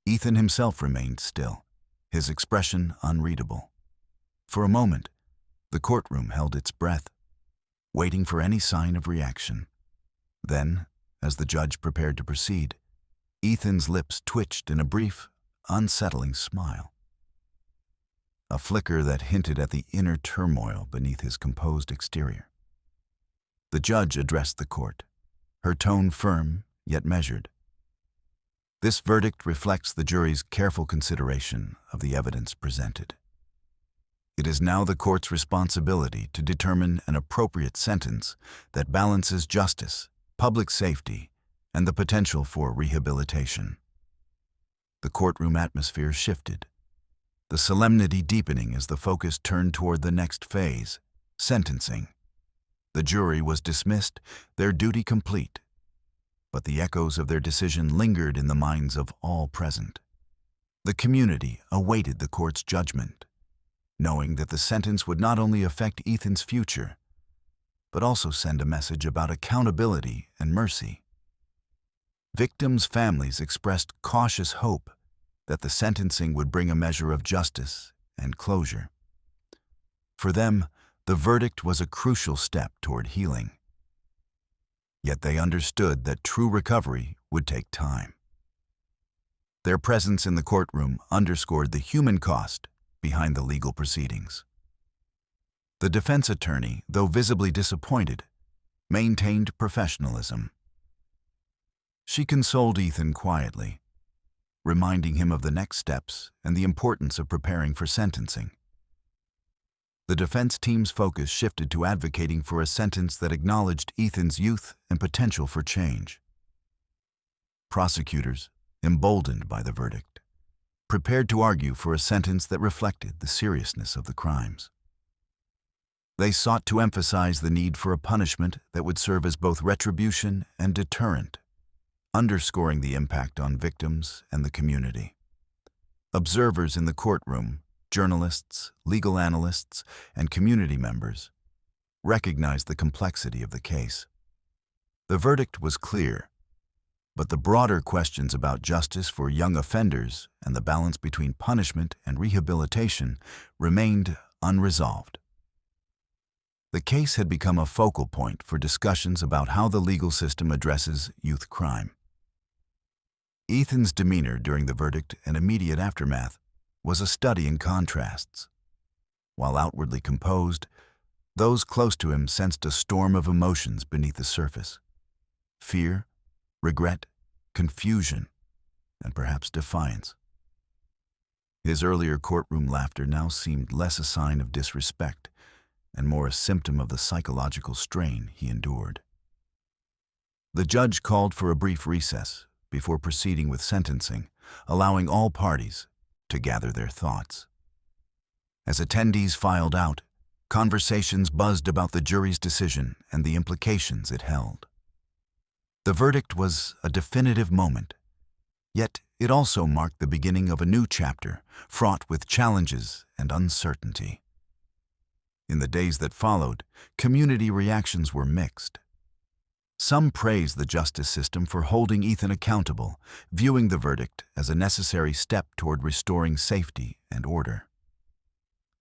Ethan himself remained still, his expression unreadable. For a moment, the courtroom held its breath, waiting for any sign of reaction. Then, as the judge prepared to proceed, Ethan's lips twitched in a brief, unsettling smile, a flicker that hinted at the inner turmoil beneath his composed exterior. The judge addressed the court, her tone firm yet measured. This verdict reflects the jury's careful consideration of the evidence presented. It is now the court's responsibility to determine an appropriate sentence that balances justice, public safety, and the potential for rehabilitation. The courtroom atmosphere shifted, the solemnity deepening as the focus turned toward the next phase, sentencing. The jury was dismissed, their duty complete, but the echoes of their decision lingered in the minds of all present. The community awaited the court's judgment, knowing that the sentence would not only affect Ethan's future, but also send a message about accountability and mercy. Victims' families expressed cautious hope that the sentencing would bring a measure of justice and closure. For them, the verdict was a crucial step toward healing. Yet they understood that true recovery would take time. Their presence in the courtroom underscored the human cost behind the legal proceedings. The defense attorney, though visibly disappointed, maintained professionalism. She consoled Ethan quietly, reminding him of the next steps and the importance of preparing for sentencing. The defense team's focus shifted to advocating for a sentence that acknowledged Ethan's youth and potential for change. Prosecutors, emboldened by the verdict, prepared to argue for a sentence that reflected the seriousness of the crimes. They sought to emphasize the need for a punishment that would serve as both retribution and deterrent, underscoring the impact on victims and the community. Observers in the courtroom, journalists, legal analysts, and community members recognized the complexity of the case. The verdict was clear, but the broader questions about justice for young offenders and the balance between punishment and rehabilitation remained unresolved. The case had become a focal point for discussions about how the legal system addresses youth crime. Ethan's demeanor during the verdict and immediate aftermath was a study in contrasts. While outwardly composed, those close to him sensed a storm of emotions beneath the surface: fear, regret, confusion, and perhaps defiance. His earlier courtroom laughter now seemed less a sign of disrespect and more a symptom of the psychological strain he endured. The judge called for a brief recess before proceeding with sentencing, allowing all parties to gather their thoughts. As attendees filed out, conversations buzzed about the jury's decision and the implications it held. The verdict was a definitive moment, yet it also marked the beginning of a new chapter fraught with challenges and uncertainty. In the days that followed, community reactions were mixed. Some praised the justice system for holding Ethan accountable, viewing the verdict as a necessary step toward restoring safety and order.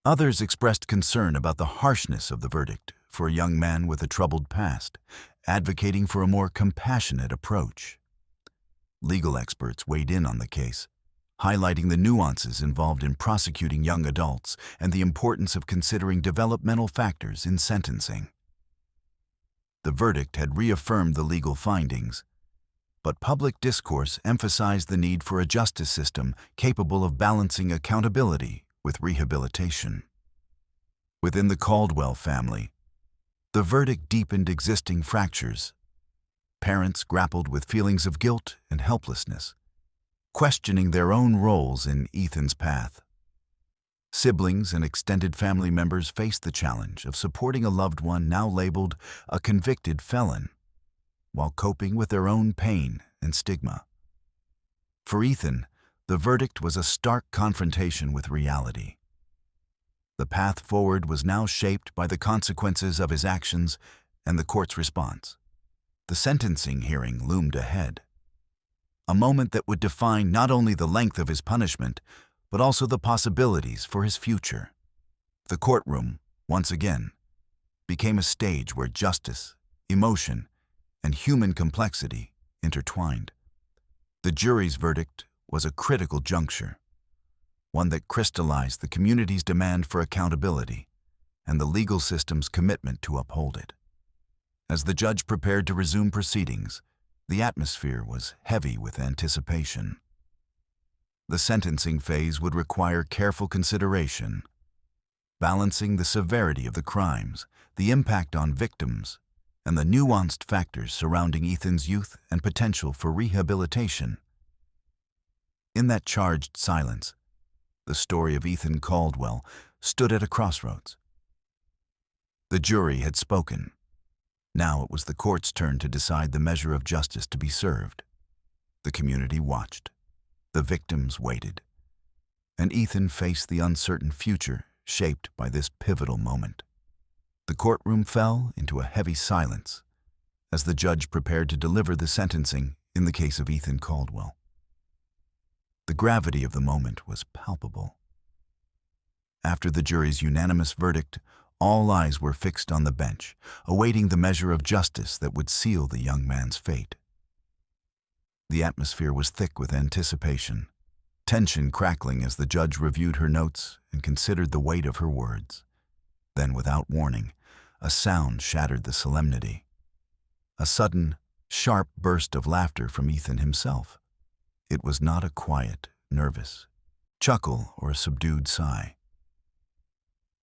Others expressed concern about the harshness of the verdict, for a young man with a troubled past, advocating for a more compassionate approach. Legal experts weighed in on the case, highlighting the nuances involved in prosecuting young adults and the importance of considering developmental factors in sentencing. The verdict had reaffirmed the legal findings, but public discourse emphasized the need for a justice system capable of balancing accountability with rehabilitation. Within the Caldwell family, the verdict deepened existing fractures. Parents grappled with feelings of guilt and helplessness, questioning their own roles in Ethan's path. Siblings and extended family members faced the challenge of supporting a loved one now labeled a convicted felon, while coping with their own pain and stigma. For Ethan, the verdict was a stark confrontation with reality. The path forward was now shaped by the consequences of his actions and the court's response. The sentencing hearing loomed ahead, a moment that would define not only the length of his punishment, but also the possibilities for his future. The courtroom, once again, became a stage where justice, emotion, and human complexity intertwined. The jury's verdict was a critical juncture, one that crystallized the community's demand for accountability and the legal system's commitment to uphold it. As the judge prepared to resume proceedings, the atmosphere was heavy with anticipation. The sentencing phase would require careful consideration, balancing the severity of the crimes, the impact on victims, and the nuanced factors surrounding Ethan's youth and potential for rehabilitation. In that charged silence, the story of Ethan Caldwell stood at a crossroads. The jury had spoken. Now it was the court's turn to decide the measure of justice to be served. The community watched. The victims waited. And Ethan faced the uncertain future shaped by this pivotal moment. The courtroom fell into a heavy silence as the judge prepared to deliver the sentencing in the case of Ethan Caldwell. The gravity of the moment was palpable. After the jury's unanimous verdict, all eyes were fixed on the bench, awaiting the measure of justice that would seal the young man's fate. The atmosphere was thick with anticipation, tension crackling as the judge reviewed her notes and considered the weight of her words. Then, without warning, a sound shattered the solemnity. A sudden, sharp burst of laughter from Ethan himself. It was not a quiet, nervous chuckle or a subdued sigh.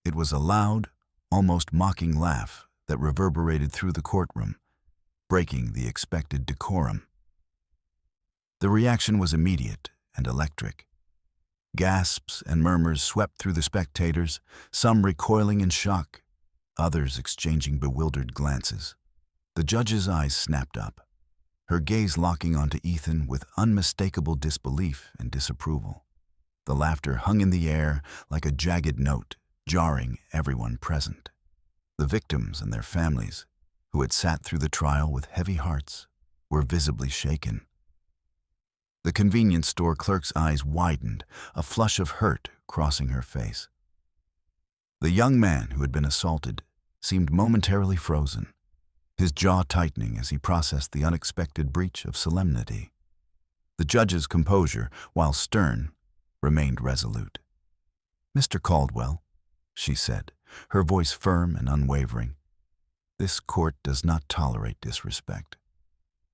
It was a loud, almost mocking laugh that reverberated through the courtroom, breaking the expected decorum. The reaction was immediate and electric. Gasps and murmurs swept through the spectators, some recoiling in shock, others exchanging bewildered glances. The judge's eyes snapped up, her gaze locking onto Ethan with unmistakable disbelief and disapproval. The laughter hung in the air like a jagged note, jarring everyone present. The victims and their families, who had sat through the trial with heavy hearts, were visibly shaken. The convenience store clerk's eyes widened, a flush of hurt crossing her face. The young man who had been assaulted seemed momentarily frozen, his jaw tightening as he processed the unexpected breach of solemnity. The judge's composure, while stern, remained resolute. "Mr. Caldwell," she said, her voice firm and unwavering, "this court does not tolerate disrespect,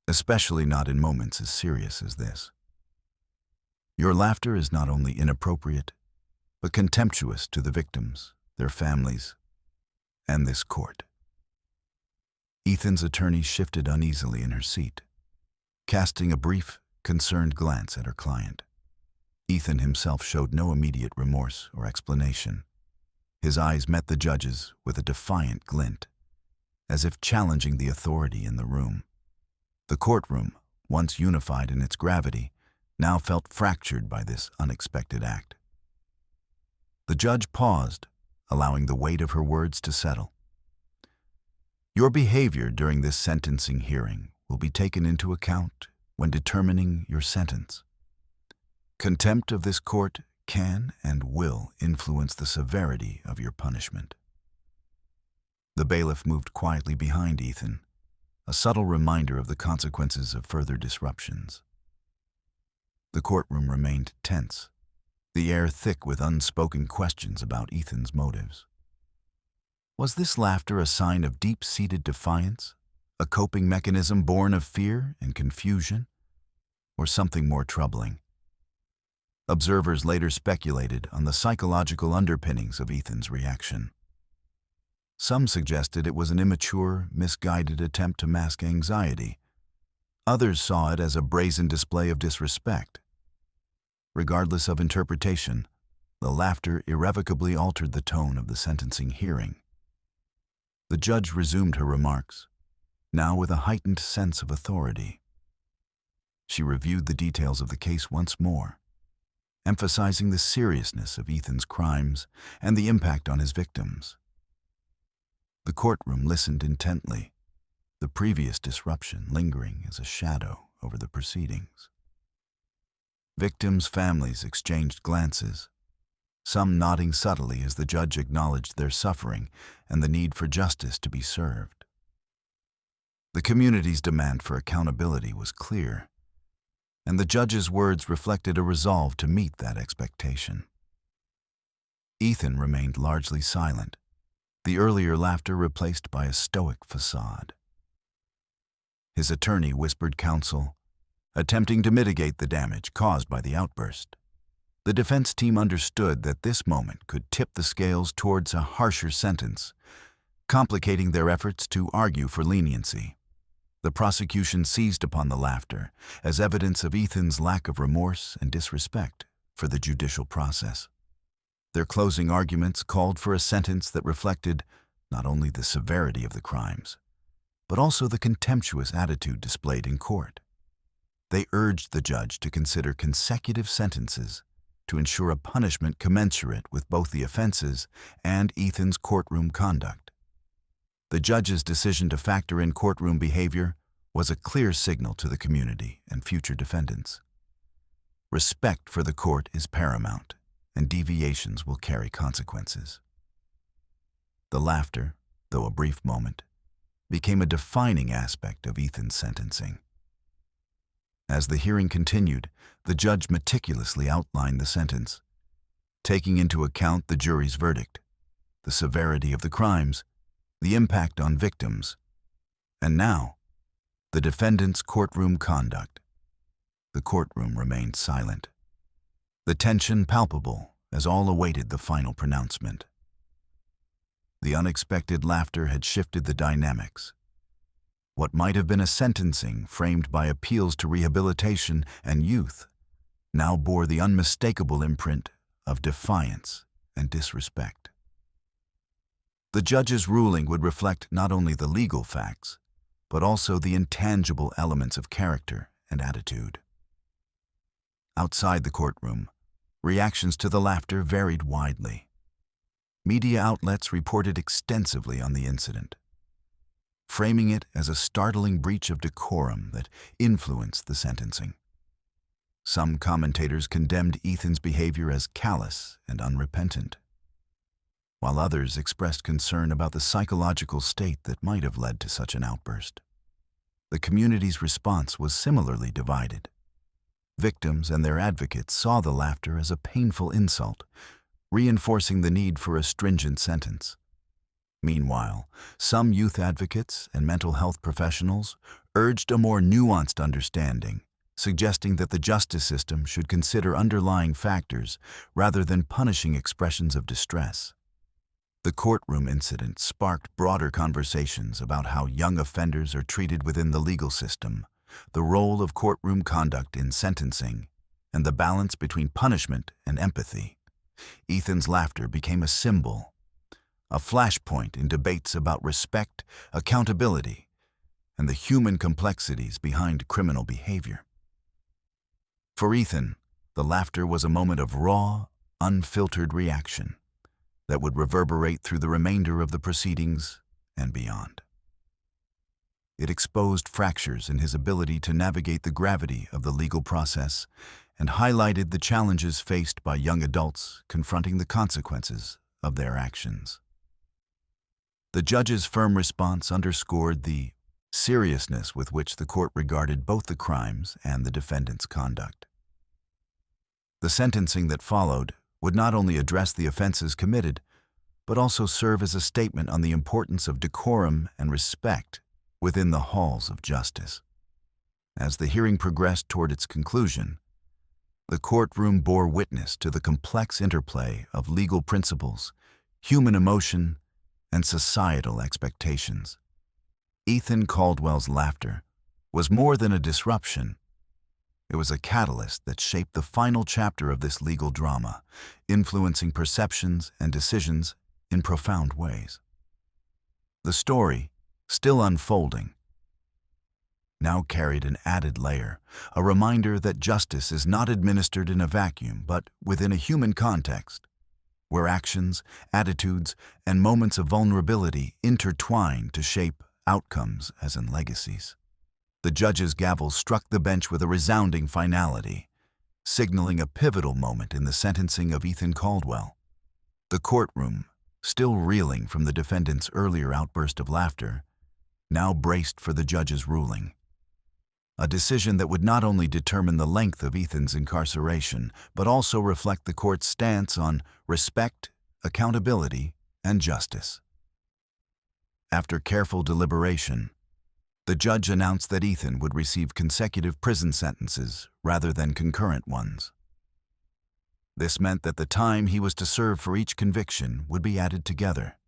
especially not in moments as serious as this. Your laughter is not only inappropriate, but contemptuous to the victims, their families, and this court." Ethan's attorney shifted uneasily in her seat, casting a brief, concerned glance at her client. Ethan himself showed no immediate remorse or explanation. His eyes met the judge's with a defiant glint, as if challenging the authority in the room. The courtroom, once unified in its gravity, now felt fractured by this unexpected act. The judge paused, allowing the weight of her words to settle. "Your behavior during this sentencing hearing will be taken into account when determining your sentence. Contempt of this court can and will influence the severity of your punishment." The bailiff moved quietly behind Ethan, a subtle reminder of the consequences of further disruptions. The courtroom remained tense, the air thick with unspoken questions about Ethan's motives. Was this laughter a sign of deep-seated defiance, a coping mechanism born of fear and confusion, or something more troubling? Observers later speculated on the psychological underpinnings of Ethan's reaction. Some suggested it was an immature, misguided attempt to mask anxiety. Others saw it as a brazen display of disrespect. Regardless of interpretation, the laughter irrevocably altered the tone of the sentencing hearing. The judge resumed her remarks, now with a heightened sense of authority. She reviewed the details of the case once more, emphasizing the seriousness of Ethan's crimes and the impact on his victims. The courtroom listened intently, the previous disruption lingering as a shadow over the proceedings. Victims' families exchanged glances, some nodding subtly as the judge acknowledged their suffering and the need for justice to be served. The community's demand for accountability was clear, and the judge's words reflected a resolve to meet that expectation. Ethan remained largely silent, the earlier laughter replaced by a stoic facade. His attorney whispered counsel, attempting to mitigate the damage caused by the outburst. The defense team understood that this moment could tip the scales towards a harsher sentence, complicating their efforts to argue for leniency. The prosecution seized upon the laughter as evidence of Ethan's lack of remorse and disrespect for the judicial process. Their closing arguments called for a sentence that reflected not only the severity of the crimes, but also the contemptuous attitude displayed in court. They urged the judge to consider consecutive sentences to ensure a punishment commensurate with both the offenses and Ethan's courtroom conduct. The judge's decision to factor in courtroom behavior was a clear signal to the community and future defendants. Respect for the court is paramount, and deviations will carry consequences. The laughter, though a brief moment, became a defining aspect of Ethan's sentencing. As the hearing continued, the judge meticulously outlined the sentence, taking into account the jury's verdict, the severity of the crimes, the impact on victims, and now, the defendant's courtroom conduct. The courtroom remained silent, the tension palpable as all awaited the final pronouncement. The unexpected laughter had shifted the dynamics. What might have been a sentencing framed by appeals to rehabilitation and youth now bore the unmistakable imprint of defiance and disrespect. The judge's ruling would reflect not only the legal facts, but also the intangible elements of character and attitude. Outside the courtroom, reactions to the laughter varied widely. Media outlets reported extensively on the incident, framing it as a startling breach of decorum that influenced the sentencing. Some commentators condemned Ethan's behavior as callous and unrepentant, while others expressed concern about the psychological state that might have led to such an outburst. The community's response was similarly divided. Victims and their advocates saw the laughter as a painful insult, reinforcing the need for a stringent sentence. Meanwhile, some youth advocates and mental health professionals urged a more nuanced understanding, suggesting that the justice system should consider underlying factors rather than punishing expressions of distress. The courtroom incident sparked broader conversations about how young offenders are treated within the legal system, the role of courtroom conduct in sentencing, and the balance between punishment and empathy. Ethan's laughter became a symbol, a flashpoint in debates about respect, accountability, and the human complexities behind criminal behavior. For Ethan, the laughter was a moment of raw, unfiltered reaction that would reverberate through the remainder of the proceedings and beyond. It exposed fractures in his ability to navigate the gravity of the legal process and highlighted the challenges faced by young adults confronting the consequences of their actions. The judge's firm response underscored the seriousness with which the court regarded both the crimes and the defendant's conduct. The sentencing that followed would not only address the offenses committed, but also serve as a statement on the importance of decorum and respect within the halls of justice. As the hearing progressed toward its conclusion, the courtroom bore witness to the complex interplay of legal principles, human emotion, and societal expectations. Ethan Caldwell's laughter was more than a disruption. It was a catalyst that shaped the final chapter of this legal drama, influencing perceptions and decisions in profound ways. The story, still unfolding, now carried an added layer, a reminder that justice is not administered in a vacuum, but within a human context, where actions, attitudes, and moments of vulnerability intertwine to shape outcomes as in legacies. The judge's gavel struck the bench with a resounding finality, signaling a pivotal moment in the sentencing of Ethan Caldwell. The courtroom, still reeling from the defendant's earlier outburst of laughter, now braced for the judge's ruling. A decision that would not only determine the length of Ethan's incarceration, but also reflect the court's stance on respect, accountability, and justice. After careful deliberation, the judge announced that Ethan would receive consecutive prison sentences rather than concurrent ones. This meant that the time he was to serve for each conviction would be added together,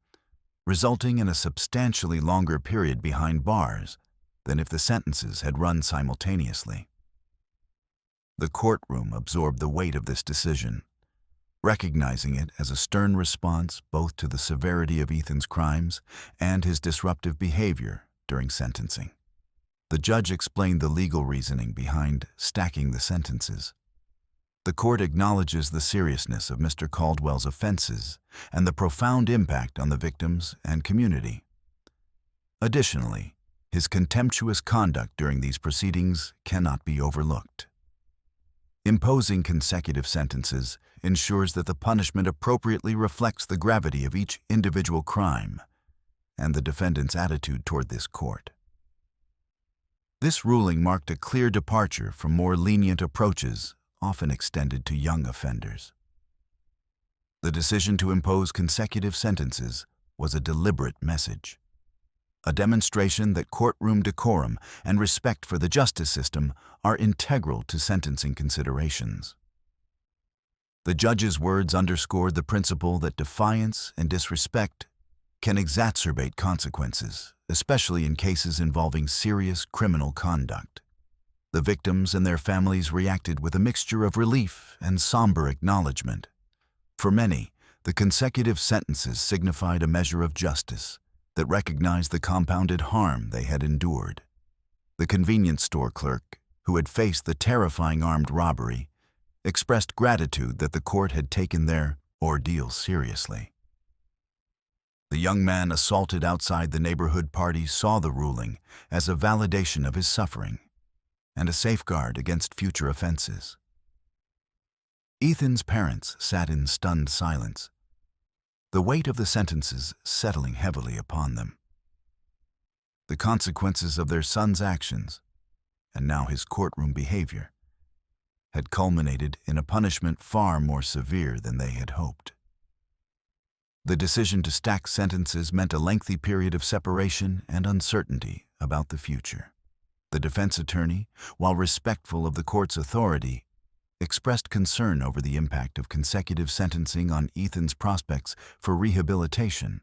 resulting in a substantially longer period behind bars than if the sentences had run simultaneously. The courtroom absorbed the weight of this decision, recognizing it as a stern response both to the severity of Ethan's crimes and his disruptive behavior during sentencing. The judge explained the legal reasoning behind stacking the sentences. The court acknowledges the seriousness of Mr. Caldwell's offenses and the profound impact on the victims and community. Additionally, his contemptuous conduct during these proceedings cannot be overlooked. Imposing consecutive sentences ensures that the punishment appropriately reflects the gravity of each individual crime and the defendant's attitude toward this court. This ruling marked a clear departure from more lenient approaches often extended to young offenders. The decision to impose consecutive sentences was a deliberate message, a demonstration that courtroom decorum and respect for the justice system are integral to sentencing considerations. The judge's words underscored the principle that defiance and disrespect can exacerbate consequences, especially in cases involving serious criminal conduct. The victims and their families reacted with a mixture of relief and somber acknowledgement. For many, the consecutive sentences signified a measure of justice that recognized the compounded harm they had endured. The convenience store clerk, who had faced the terrifying armed robbery, expressed gratitude that the court had taken their ordeal seriously. The young man assaulted outside the neighborhood party saw the ruling as a validation of his suffering and a safeguard against future offenses. Ethan's parents sat in stunned silence, the weight of the sentences settling heavily upon them. The consequences of their son's actions, and now his courtroom behavior, had culminated in a punishment far more severe than they had hoped. The decision to stack sentences meant a lengthy period of separation and uncertainty about the future. The defense attorney, while respectful of the court's authority, expressed concern over the impact of consecutive sentencing on Ethan's prospects for rehabilitation.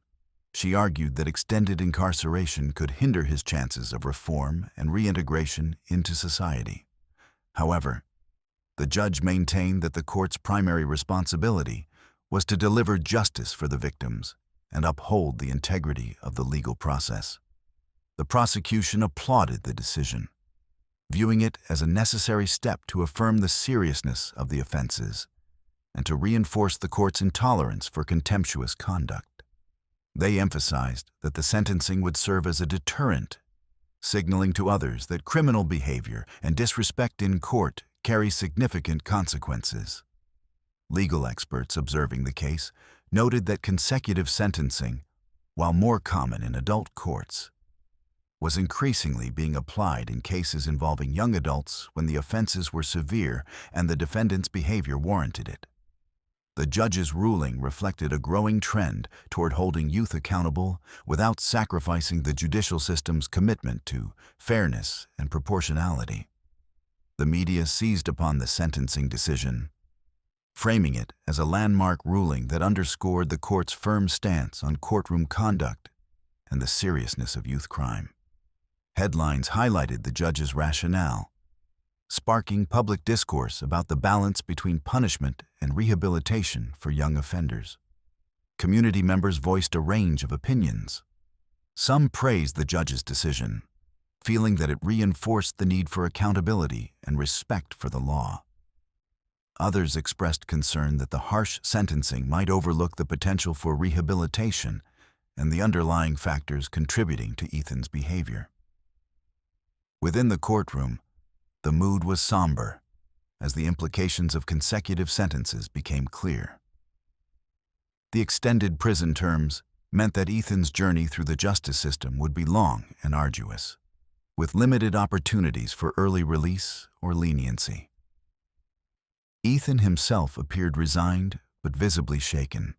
She argued that extended incarceration could hinder his chances of reform and reintegration into society. However, the judge maintained that the court's primary responsibility was to deliver justice for the victims and uphold the integrity of the legal process. The prosecution applauded the decision, viewing it as a necessary step to affirm the seriousness of the offenses and to reinforce the court's intolerance for contemptuous conduct. They emphasized that the sentencing would serve as a deterrent, signaling to others that criminal behavior and disrespect in court carry significant consequences. Legal experts observing the case noted that consecutive sentencing while more common in adult courts, was increasingly being applied in cases involving young adults when the offenses were severe and the defendant's behavior warranted it. The judge's ruling reflected a growing trend toward holding youth accountable without sacrificing the judicial system's commitment to fairness and proportionality. The media seized upon the sentencing decision, framing it as a landmark ruling that underscored the court's firm stance on courtroom conduct and the seriousness of youth crime. Headlines highlighted the judge's rationale, sparking public discourse about the balance between punishment and rehabilitation for young offenders. Community members voiced a range of opinions. Some praised the judge's decision, feeling that it reinforced the need for accountability and respect for the law. Others expressed concern that the harsh sentencing might overlook the potential for rehabilitation and the underlying factors contributing to Ethan's behavior. Within the courtroom, the mood was somber as the implications of consecutive sentences became clear. The extended prison terms meant that Ethan's journey through the justice system would be long and arduous, with limited opportunities for early release or leniency. Ethan himself appeared resigned but visibly shaken.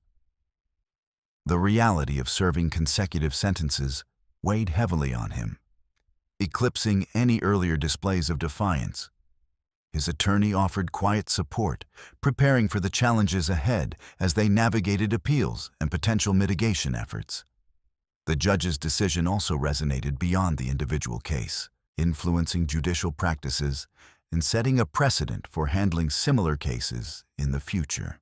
The reality of serving consecutive sentences weighed heavily on him, eclipsing any earlier displays of defiance. His attorney offered quiet support, preparing for the challenges ahead as they navigated appeals and potential mitigation efforts. The judge's decision also resonated beyond the individual case, influencing judicial practices and setting a precedent for handling similar cases in the future.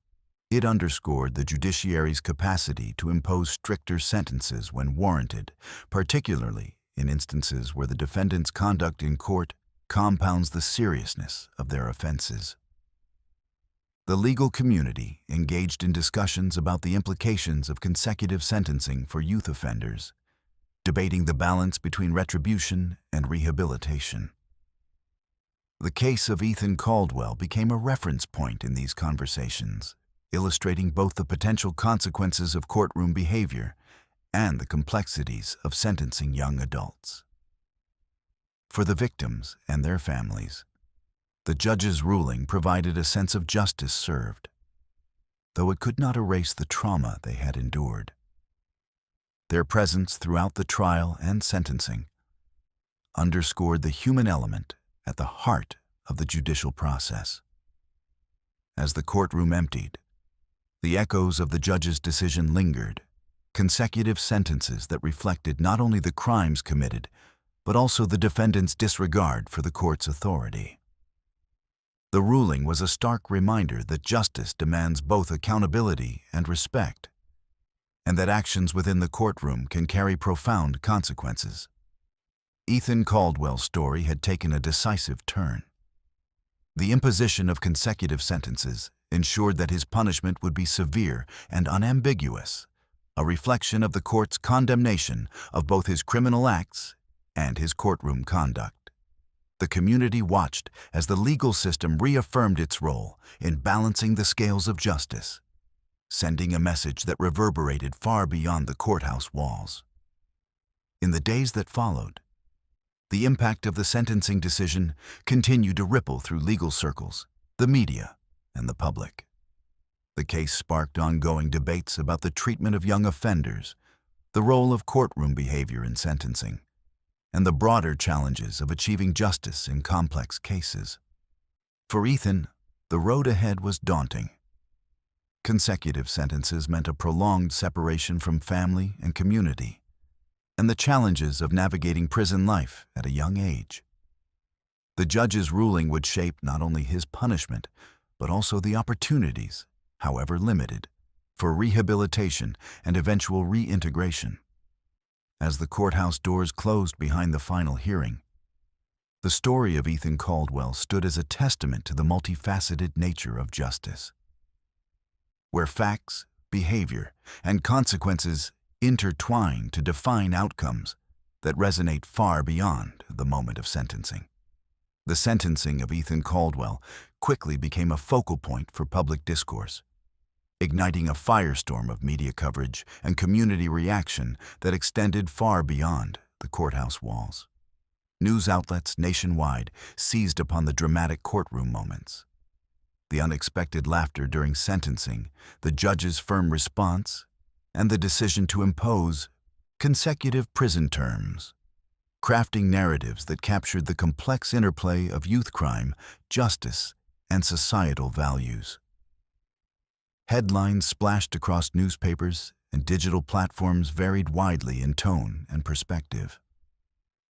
It underscored the judiciary's capacity to impose stricter sentences when warranted, particularly in instances where the defendant's conduct in court compounds the seriousness of their offenses. The legal community engaged in discussions about the implications of consecutive sentencing for youth offenders, debating the balance between retribution and rehabilitation. The case of Ethan Caldwell became a reference point in these conversations, illustrating both the potential consequences of courtroom behavior and the complexities of sentencing young adults. For the victims and their families, the judge's ruling provided a sense of justice served, though it could not erase the trauma they had endured. Their presence throughout the trial and sentencing underscored the human element at the heart of the judicial process. As the courtroom emptied, the echoes of the judge's decision lingered, consecutive sentences that reflected not only the crimes committed, but also the defendant's disregard for the court's authority. The ruling was a stark reminder that justice demands both accountability and respect, and that actions within the courtroom can carry profound consequences. Ethan Caldwell's story had taken a decisive turn. The imposition of consecutive sentences ensured that his punishment would be severe and unambiguous, a reflection of the court's condemnation of both his criminal acts and his courtroom conduct. The community watched as the legal system reaffirmed its role in balancing the scales of justice, sending a message that reverberated far beyond the courthouse walls. In the days that followed, the impact of the sentencing decision continued to ripple through legal circles, the media, and the public. The case sparked ongoing debates about the treatment of young offenders, the role of courtroom behavior in sentencing, and the broader challenges of achieving justice in complex cases. For Ethan, the road ahead was daunting. Consecutive sentences meant a prolonged separation from family and community, and the challenges of navigating prison life at a young age. The judge's ruling would shape not only his punishment, but also the opportunities, however limited, for rehabilitation and eventual reintegration. As the courthouse doors closed behind the final hearing, the story of Ethan Caldwell stood as a testament to the multifaceted nature of justice, where facts, behavior, and consequences intertwine to define outcomes that resonate far beyond the moment of sentencing. The sentencing of Ethan Caldwell quickly became a focal point for public discourse. igniting a firestorm of media coverage and community reaction that extended far beyond the courthouse walls. News outlets nationwide seized upon the dramatic courtroom moments. The unexpected laughter during sentencing, the judge's firm response, and the decision to impose consecutive prison terms, crafting narratives that captured the complex interplay of youth crime, justice, and societal values. Headlines splashed across newspapers and digital platforms varied widely in tone and perspective.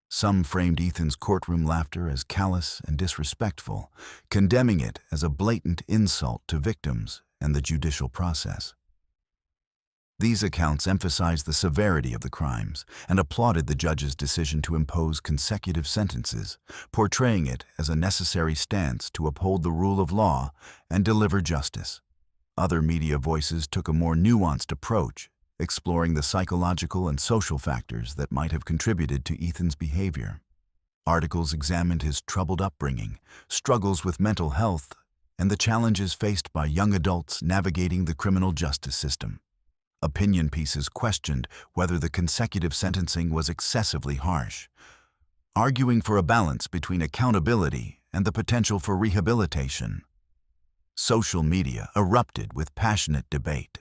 Some framed Ethan's courtroom laughter as callous and disrespectful, condemning it as a blatant insult to victims and the judicial process. These accounts emphasized the severity of the crimes and applauded the judge's decision to impose consecutive sentences, portraying it as a necessary stance to uphold the rule of law and deliver justice. Other media voices took a more nuanced approach, exploring the psychological and social factors that might have contributed to Ethan's behavior. Articles examined his troubled upbringing, struggles with mental health, and the challenges faced by young adults navigating the criminal justice system. Opinion pieces questioned whether the consecutive sentencing was excessively harsh, arguing for a balance between accountability and the potential for rehabilitation. Social media erupted with passionate debate.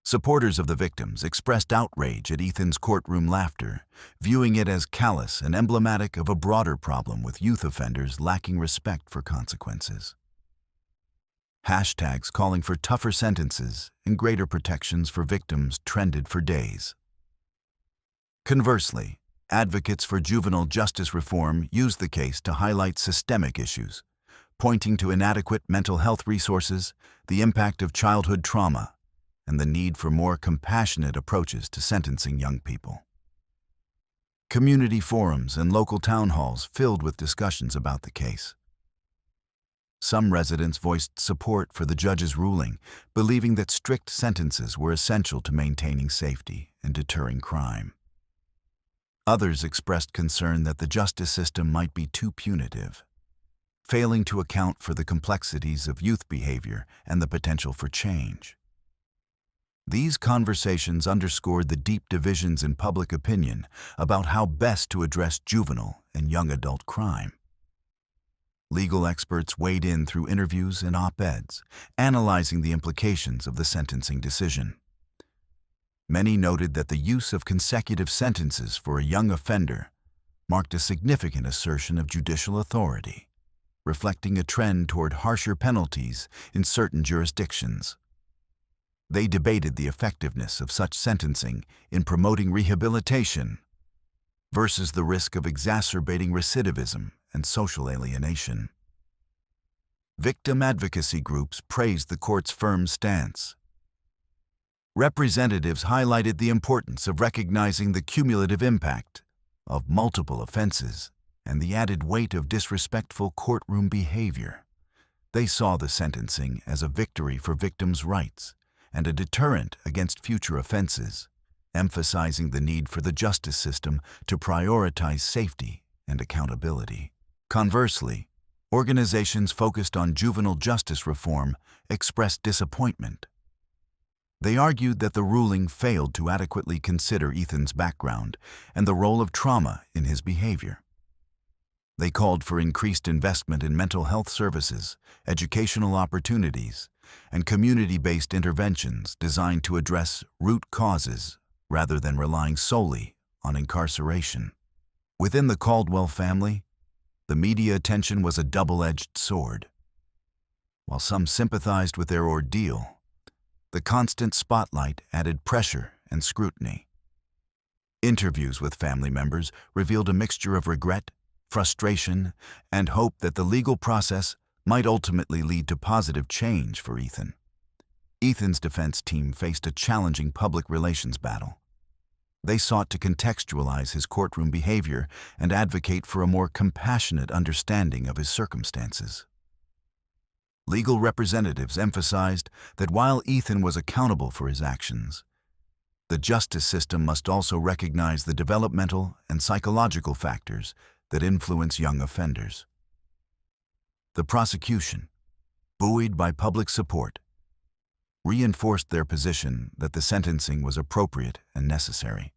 Supporters of the victims expressed outrage at Ethan's courtroom laughter, viewing it as callous and emblematic of a broader problem with youth offenders lacking respect for consequences. Hashtags calling for tougher sentences and greater protections for victims trended for days. Conversely, advocates for juvenile justice reform used the case to highlight systemic issues, pointing to inadequate mental health resources, the impact of childhood trauma, and the need for more compassionate approaches to sentencing young people. Community forums and local town halls filled with discussions about the case. Some residents voiced support for the judge's ruling, believing that strict sentences were essential to maintaining safety and deterring crime. Others expressed concern that the justice system might be too punitive, failing to account for the complexities of youth behavior and the potential for change. These conversations underscored the deep divisions in public opinion about how best to address juvenile and young adult crime. Legal experts weighed in through interviews and op-eds, analyzing the implications of the sentencing decision. Many noted that the use of consecutive sentences for a young offender marked a significant assertion of judicial authority, reflecting a trend toward harsher penalties in certain jurisdictions. They debated the effectiveness of such sentencing in promoting rehabilitation versus the risk of exacerbating recidivism and social alienation. Victim advocacy groups praised the court's firm stance. Representatives highlighted the importance of recognizing the cumulative impact of multiple offenses and the added weight of disrespectful courtroom behavior. They saw the sentencing as a victory for victims' rights and a deterrent against future offenses, emphasizing the need for the justice system to prioritize safety and accountability. Conversely, organizations focused on juvenile justice reform expressed disappointment. They argued that the ruling failed to adequately consider Ethan's background and the role of trauma in his behavior. They called for increased investment in mental health services, educational opportunities, and community-based interventions designed to address root causes rather than relying solely on incarceration. Within the Caldwell family, the media attention was a double-edged sword. While some sympathized with their ordeal, the constant spotlight added pressure and scrutiny. Interviews with family members revealed a mixture of regret, frustration, and hope that the legal process might ultimately lead to positive change for Ethan. Ethan's defense team faced a challenging public relations battle. They sought to contextualize his courtroom behavior and advocate for a more compassionate understanding of his circumstances. Legal representatives emphasized that while Ethan was accountable for his actions, the justice system must also recognize the developmental and psychological factors that influence young offenders. The prosecution, buoyed by public support, reinforced their position that the sentencing was appropriate and necessary.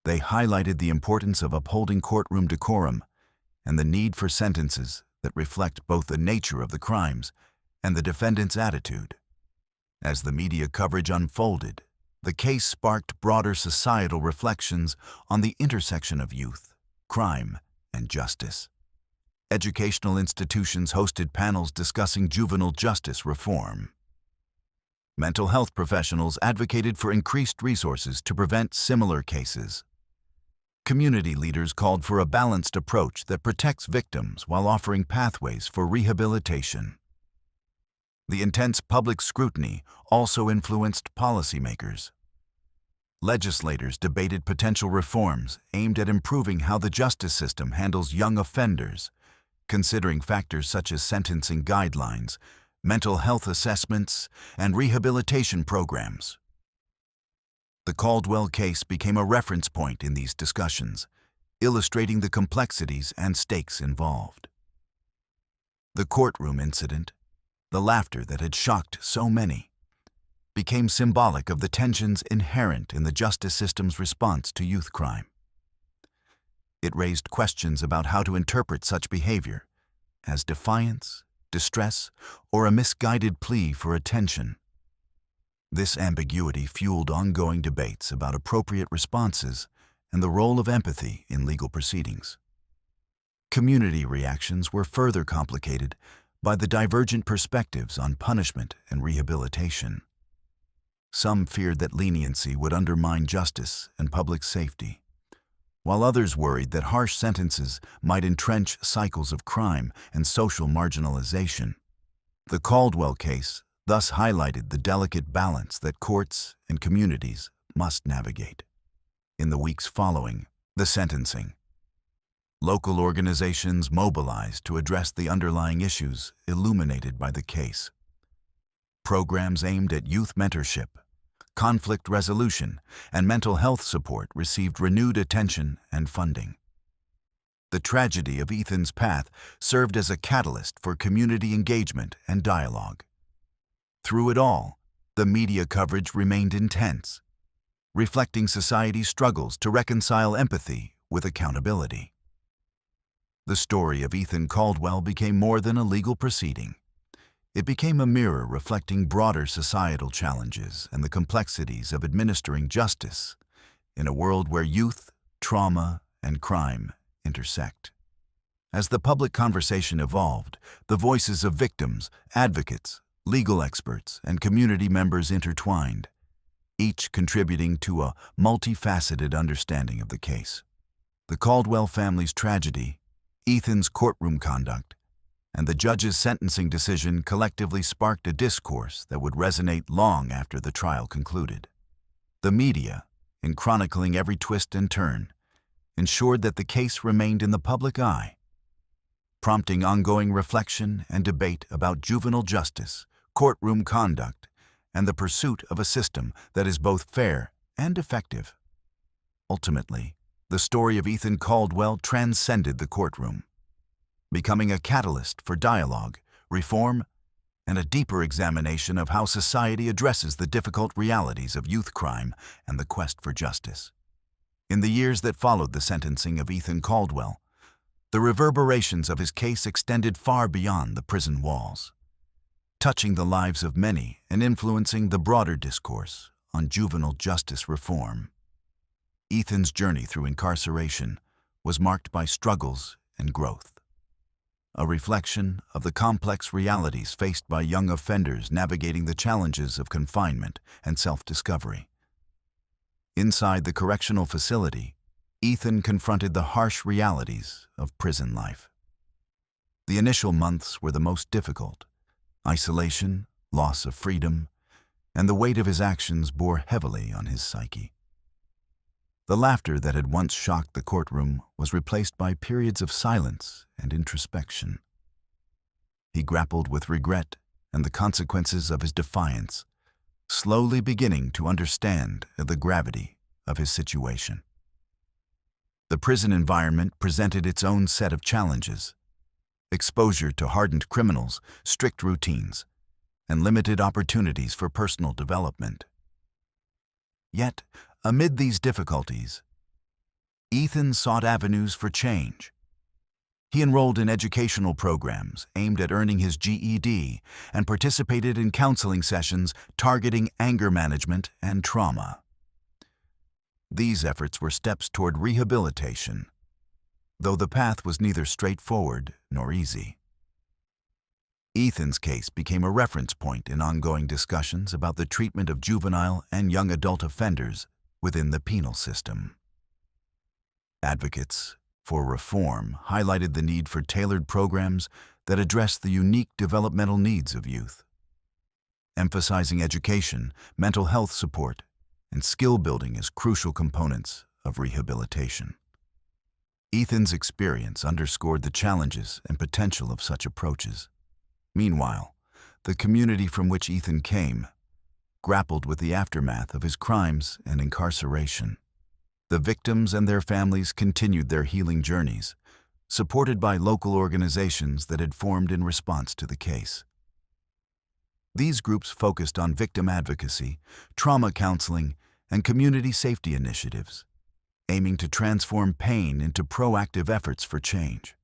They highlighted the importance of upholding courtroom decorum and the need for sentences that reflect both the nature of the crimes and the defendant's attitude. As the media coverage unfolded, the case sparked broader societal reflections on the intersection of youth, crime, and justice. Educational institutions hosted panels discussing juvenile justice reform. Mental health professionals advocated for increased resources to prevent similar cases. Community leaders called for a balanced approach that protects victims while offering pathways for rehabilitation. The intense public scrutiny also influenced policymakers. Legislators debated potential reforms aimed at improving how the justice system handles young offenders, considering factors such as sentencing guidelines, mental health assessments, and rehabilitation programs. The Caldwell case became a reference point in these discussions, illustrating the complexities and stakes involved. The courtroom incident, the laughter that had shocked so many, became symbolic of the tensions inherent in the justice system's response to youth crime. It raised questions about how to interpret such behavior as defiance, distress, or a misguided plea for attention. This ambiguity fueled ongoing debates about appropriate responses and the role of empathy in legal proceedings. Community reactions were further complicated by the divergent perspectives on punishment and rehabilitation. Some feared that leniency would undermine justice and public safety, while others worried that harsh sentences might entrench cycles of crime and social marginalization. The Caldwell case thus highlighted the delicate balance that courts and communities must navigate. In the weeks following the sentencing, local organizations mobilized to address the underlying issues illuminated by the case. Programs aimed at youth mentorship, conflict resolution, and mental health support received renewed attention and funding. The tragedy of Ethan's path served as a catalyst for community engagement and dialogue. Through it all, the media coverage remained intense, reflecting society's struggles to reconcile empathy with accountability. The story of Ethan Caldwell became more than a legal proceeding. It became a mirror reflecting broader societal challenges and the complexities of administering justice in a world where youth, trauma, and crime intersect. As the public conversation evolved, the voices of victims, advocates, legal experts, and community members intertwined, each contributing to a multifaceted understanding of the case. The Caldwell family's tragedy, Ethan's courtroom conduct, and the judge's sentencing decision collectively sparked a discourse that would resonate long after the trial concluded. The media, in chronicling every twist and turn, ensured that the case remained in the public eye, prompting ongoing reflection and debate about juvenile justice, courtroom conduct, and the pursuit of a system that is both fair and effective. Ultimately, the story of Ethan Caldwell transcended the courtroom, becoming a catalyst for dialogue, reform, and a deeper examination of how society addresses the difficult realities of youth crime and the quest for justice. In the years that followed the sentencing of Ethan Caldwell, the reverberations of his case extended far beyond the prison walls, touching the lives of many and influencing the broader discourse on juvenile justice reform. Ethan's journey through incarceration was marked by struggles and growth, a reflection of the complex realities faced by young offenders navigating the challenges of confinement and self-discovery. Inside the correctional facility, Ethan confronted the harsh realities of prison life. The initial months were the most difficult. Isolation, loss of freedom, and the weight of his actions bore heavily on his psyche. The laughter that had once shocked the courtroom was replaced by periods of silence and introspection. He grappled with regret and the consequences of his defiance, slowly beginning to understand the gravity of his situation. The prison environment presented its own set of challenges: exposure to hardened criminals, strict routines, and limited opportunities for personal development. Yet, amid these difficulties, Ethan sought avenues for change. He enrolled in educational programs aimed at earning his GED and participated in counseling sessions targeting anger management and trauma. These efforts were steps toward rehabilitation, though the path was neither straightforward nor easy. Ethan's case became a reference point in ongoing discussions about the treatment of juvenile and young adult offenders within the penal system. Advocates for reform highlighted the need for tailored programs that address the unique developmental needs of youth, emphasizing education, mental health support, and skill building as crucial components of rehabilitation. Ethan's experience underscored the challenges and potential of such approaches. Meanwhile, the community from which Ethan came grappled with the aftermath of his crimes and incarceration. The victims and their families continued their healing journeys, supported by local organizations that had formed in response to the case. These groups focused on victim advocacy, trauma counseling, and community safety initiatives, aiming to transform pain into proactive efforts for change.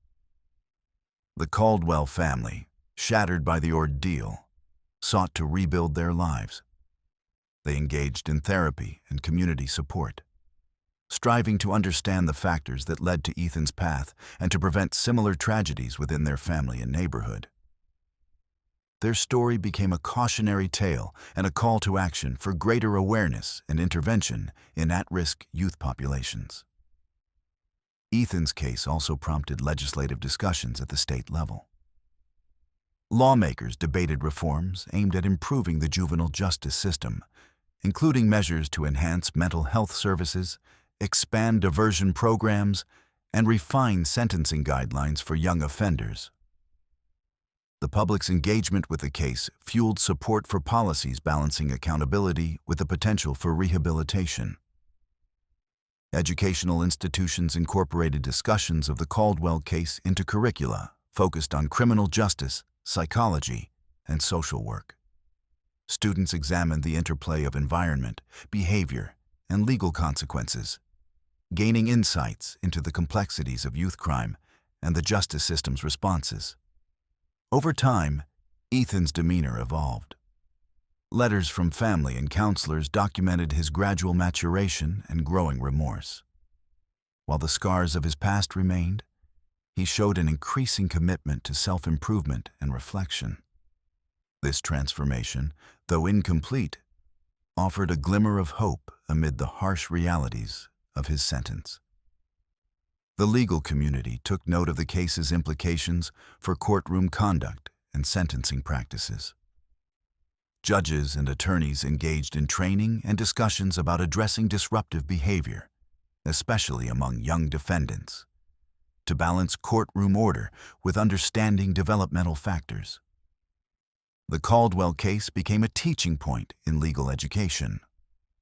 The Caldwell family, shattered by the ordeal, sought to rebuild their lives. They engaged in therapy and community support, striving to understand the factors that led to Ethan's path and to prevent similar tragedies within their family and neighborhood. Their story became a cautionary tale and a call to action for greater awareness and intervention in at-risk youth populations. Ethan's case also prompted legislative discussions at the state level. Lawmakers debated reforms aimed at improving the juvenile justice system, including measures to enhance mental health services, expand diversion programs, and refine sentencing guidelines for young offenders. The public's engagement with the case fueled support for policies balancing accountability with the potential for rehabilitation. Educational institutions incorporated discussions of the Caldwell case into curricula focused on criminal justice, psychology, and social work. Students examined the interplay of environment, behavior, and legal consequences, gaining insights into the complexities of youth crime and the justice system's responses. Over time, Ethan's demeanor evolved. Letters from family and counselors documented his gradual maturation and growing remorse. While the scars of his past remained, he showed an increasing commitment to self-improvement and reflection. This transformation, though incomplete, offered a glimmer of hope amid the harsh realities of his sentence. The legal community took note of the case's implications for courtroom conduct and sentencing practices. Judges and attorneys engaged in training and discussions about addressing disruptive behavior, especially among young defendants, to balance courtroom order with understanding developmental factors. The Caldwell case became a teaching point in legal education.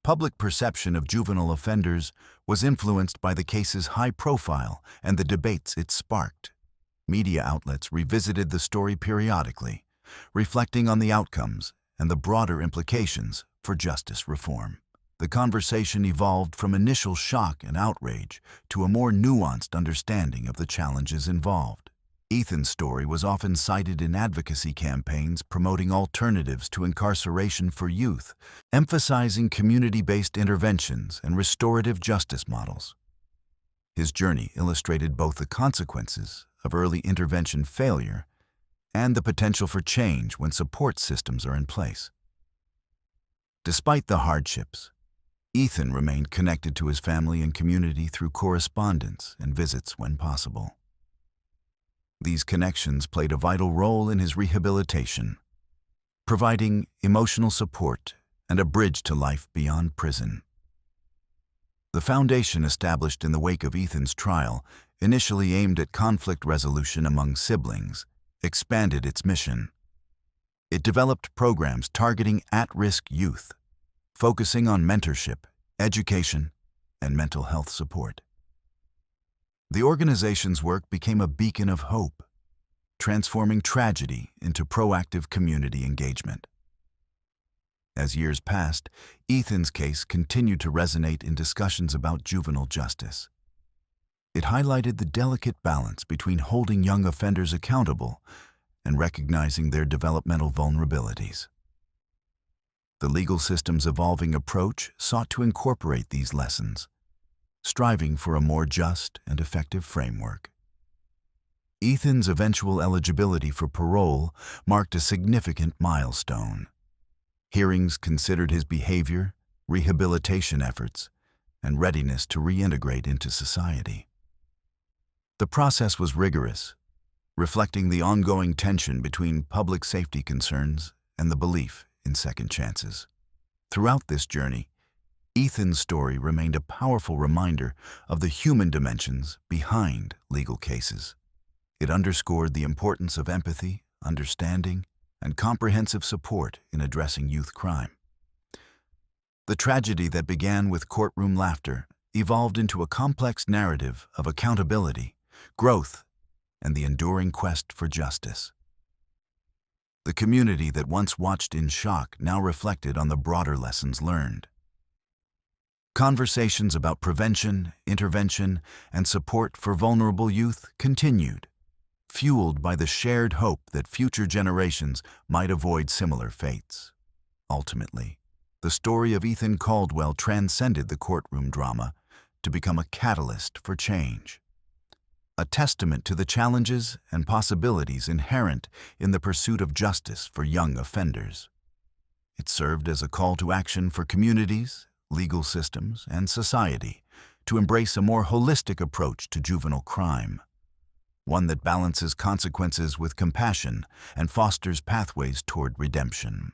Public perception of juvenile offenders was influenced by the case's high profile and the debates it sparked. Media outlets revisited the story periodically, reflecting on the outcomes and the broader implications for justice reform. The conversation evolved from initial shock and outrage to a more nuanced understanding of the challenges involved. Ethan's story was often cited in advocacy campaigns promoting alternatives to incarceration for youth, emphasizing community-based interventions and restorative justice models. His journey illustrated both the consequences of early intervention failure and the potential for change when support systems are in place. Despite the hardships, Ethan remained connected to his family and community through correspondence and visits when possible. These connections played a vital role in his rehabilitation, providing emotional support and a bridge to life beyond prison. The foundation established in the wake of Ethan's trial, initially aimed at conflict resolution among siblings, expanded its mission. It developed programs targeting at-risk youth, focusing on mentorship, education, and mental health support. The organization's work became a beacon of hope, transforming tragedy into proactive community engagement. As years passed, Ethan's case continued to resonate in discussions about juvenile justice. It highlighted the delicate balance between holding young offenders accountable and recognizing their developmental vulnerabilities. The legal system's evolving approach sought to incorporate these lessons, striving for a more just and effective framework. Ethan's eventual eligibility for parole marked a significant milestone. Hearings considered his behavior, rehabilitation efforts, and readiness to reintegrate into society. The process was rigorous, reflecting the ongoing tension between public safety concerns and the belief in second chances. Throughout this journey, Ethan's story remained a powerful reminder of the human dimensions behind legal cases. It underscored the importance of empathy, understanding, and comprehensive support in addressing youth crime. The tragedy that began with courtroom laughter evolved into a complex narrative of accountability, growth, and the enduring quest for justice. The community that once watched in shock now reflected on the broader lessons learned. Conversations about prevention, intervention, and support for vulnerable youth continued, fueled by the shared hope that future generations might avoid similar fates. Ultimately, the story of Ethan Caldwell transcended the courtroom drama to become a catalyst for change, a testament to the challenges and possibilities inherent in the pursuit of justice for young offenders. It served as a call to action for communities, legal systems, and society to embrace a more holistic approach to juvenile crime, one that balances consequences with compassion and fosters pathways toward redemption.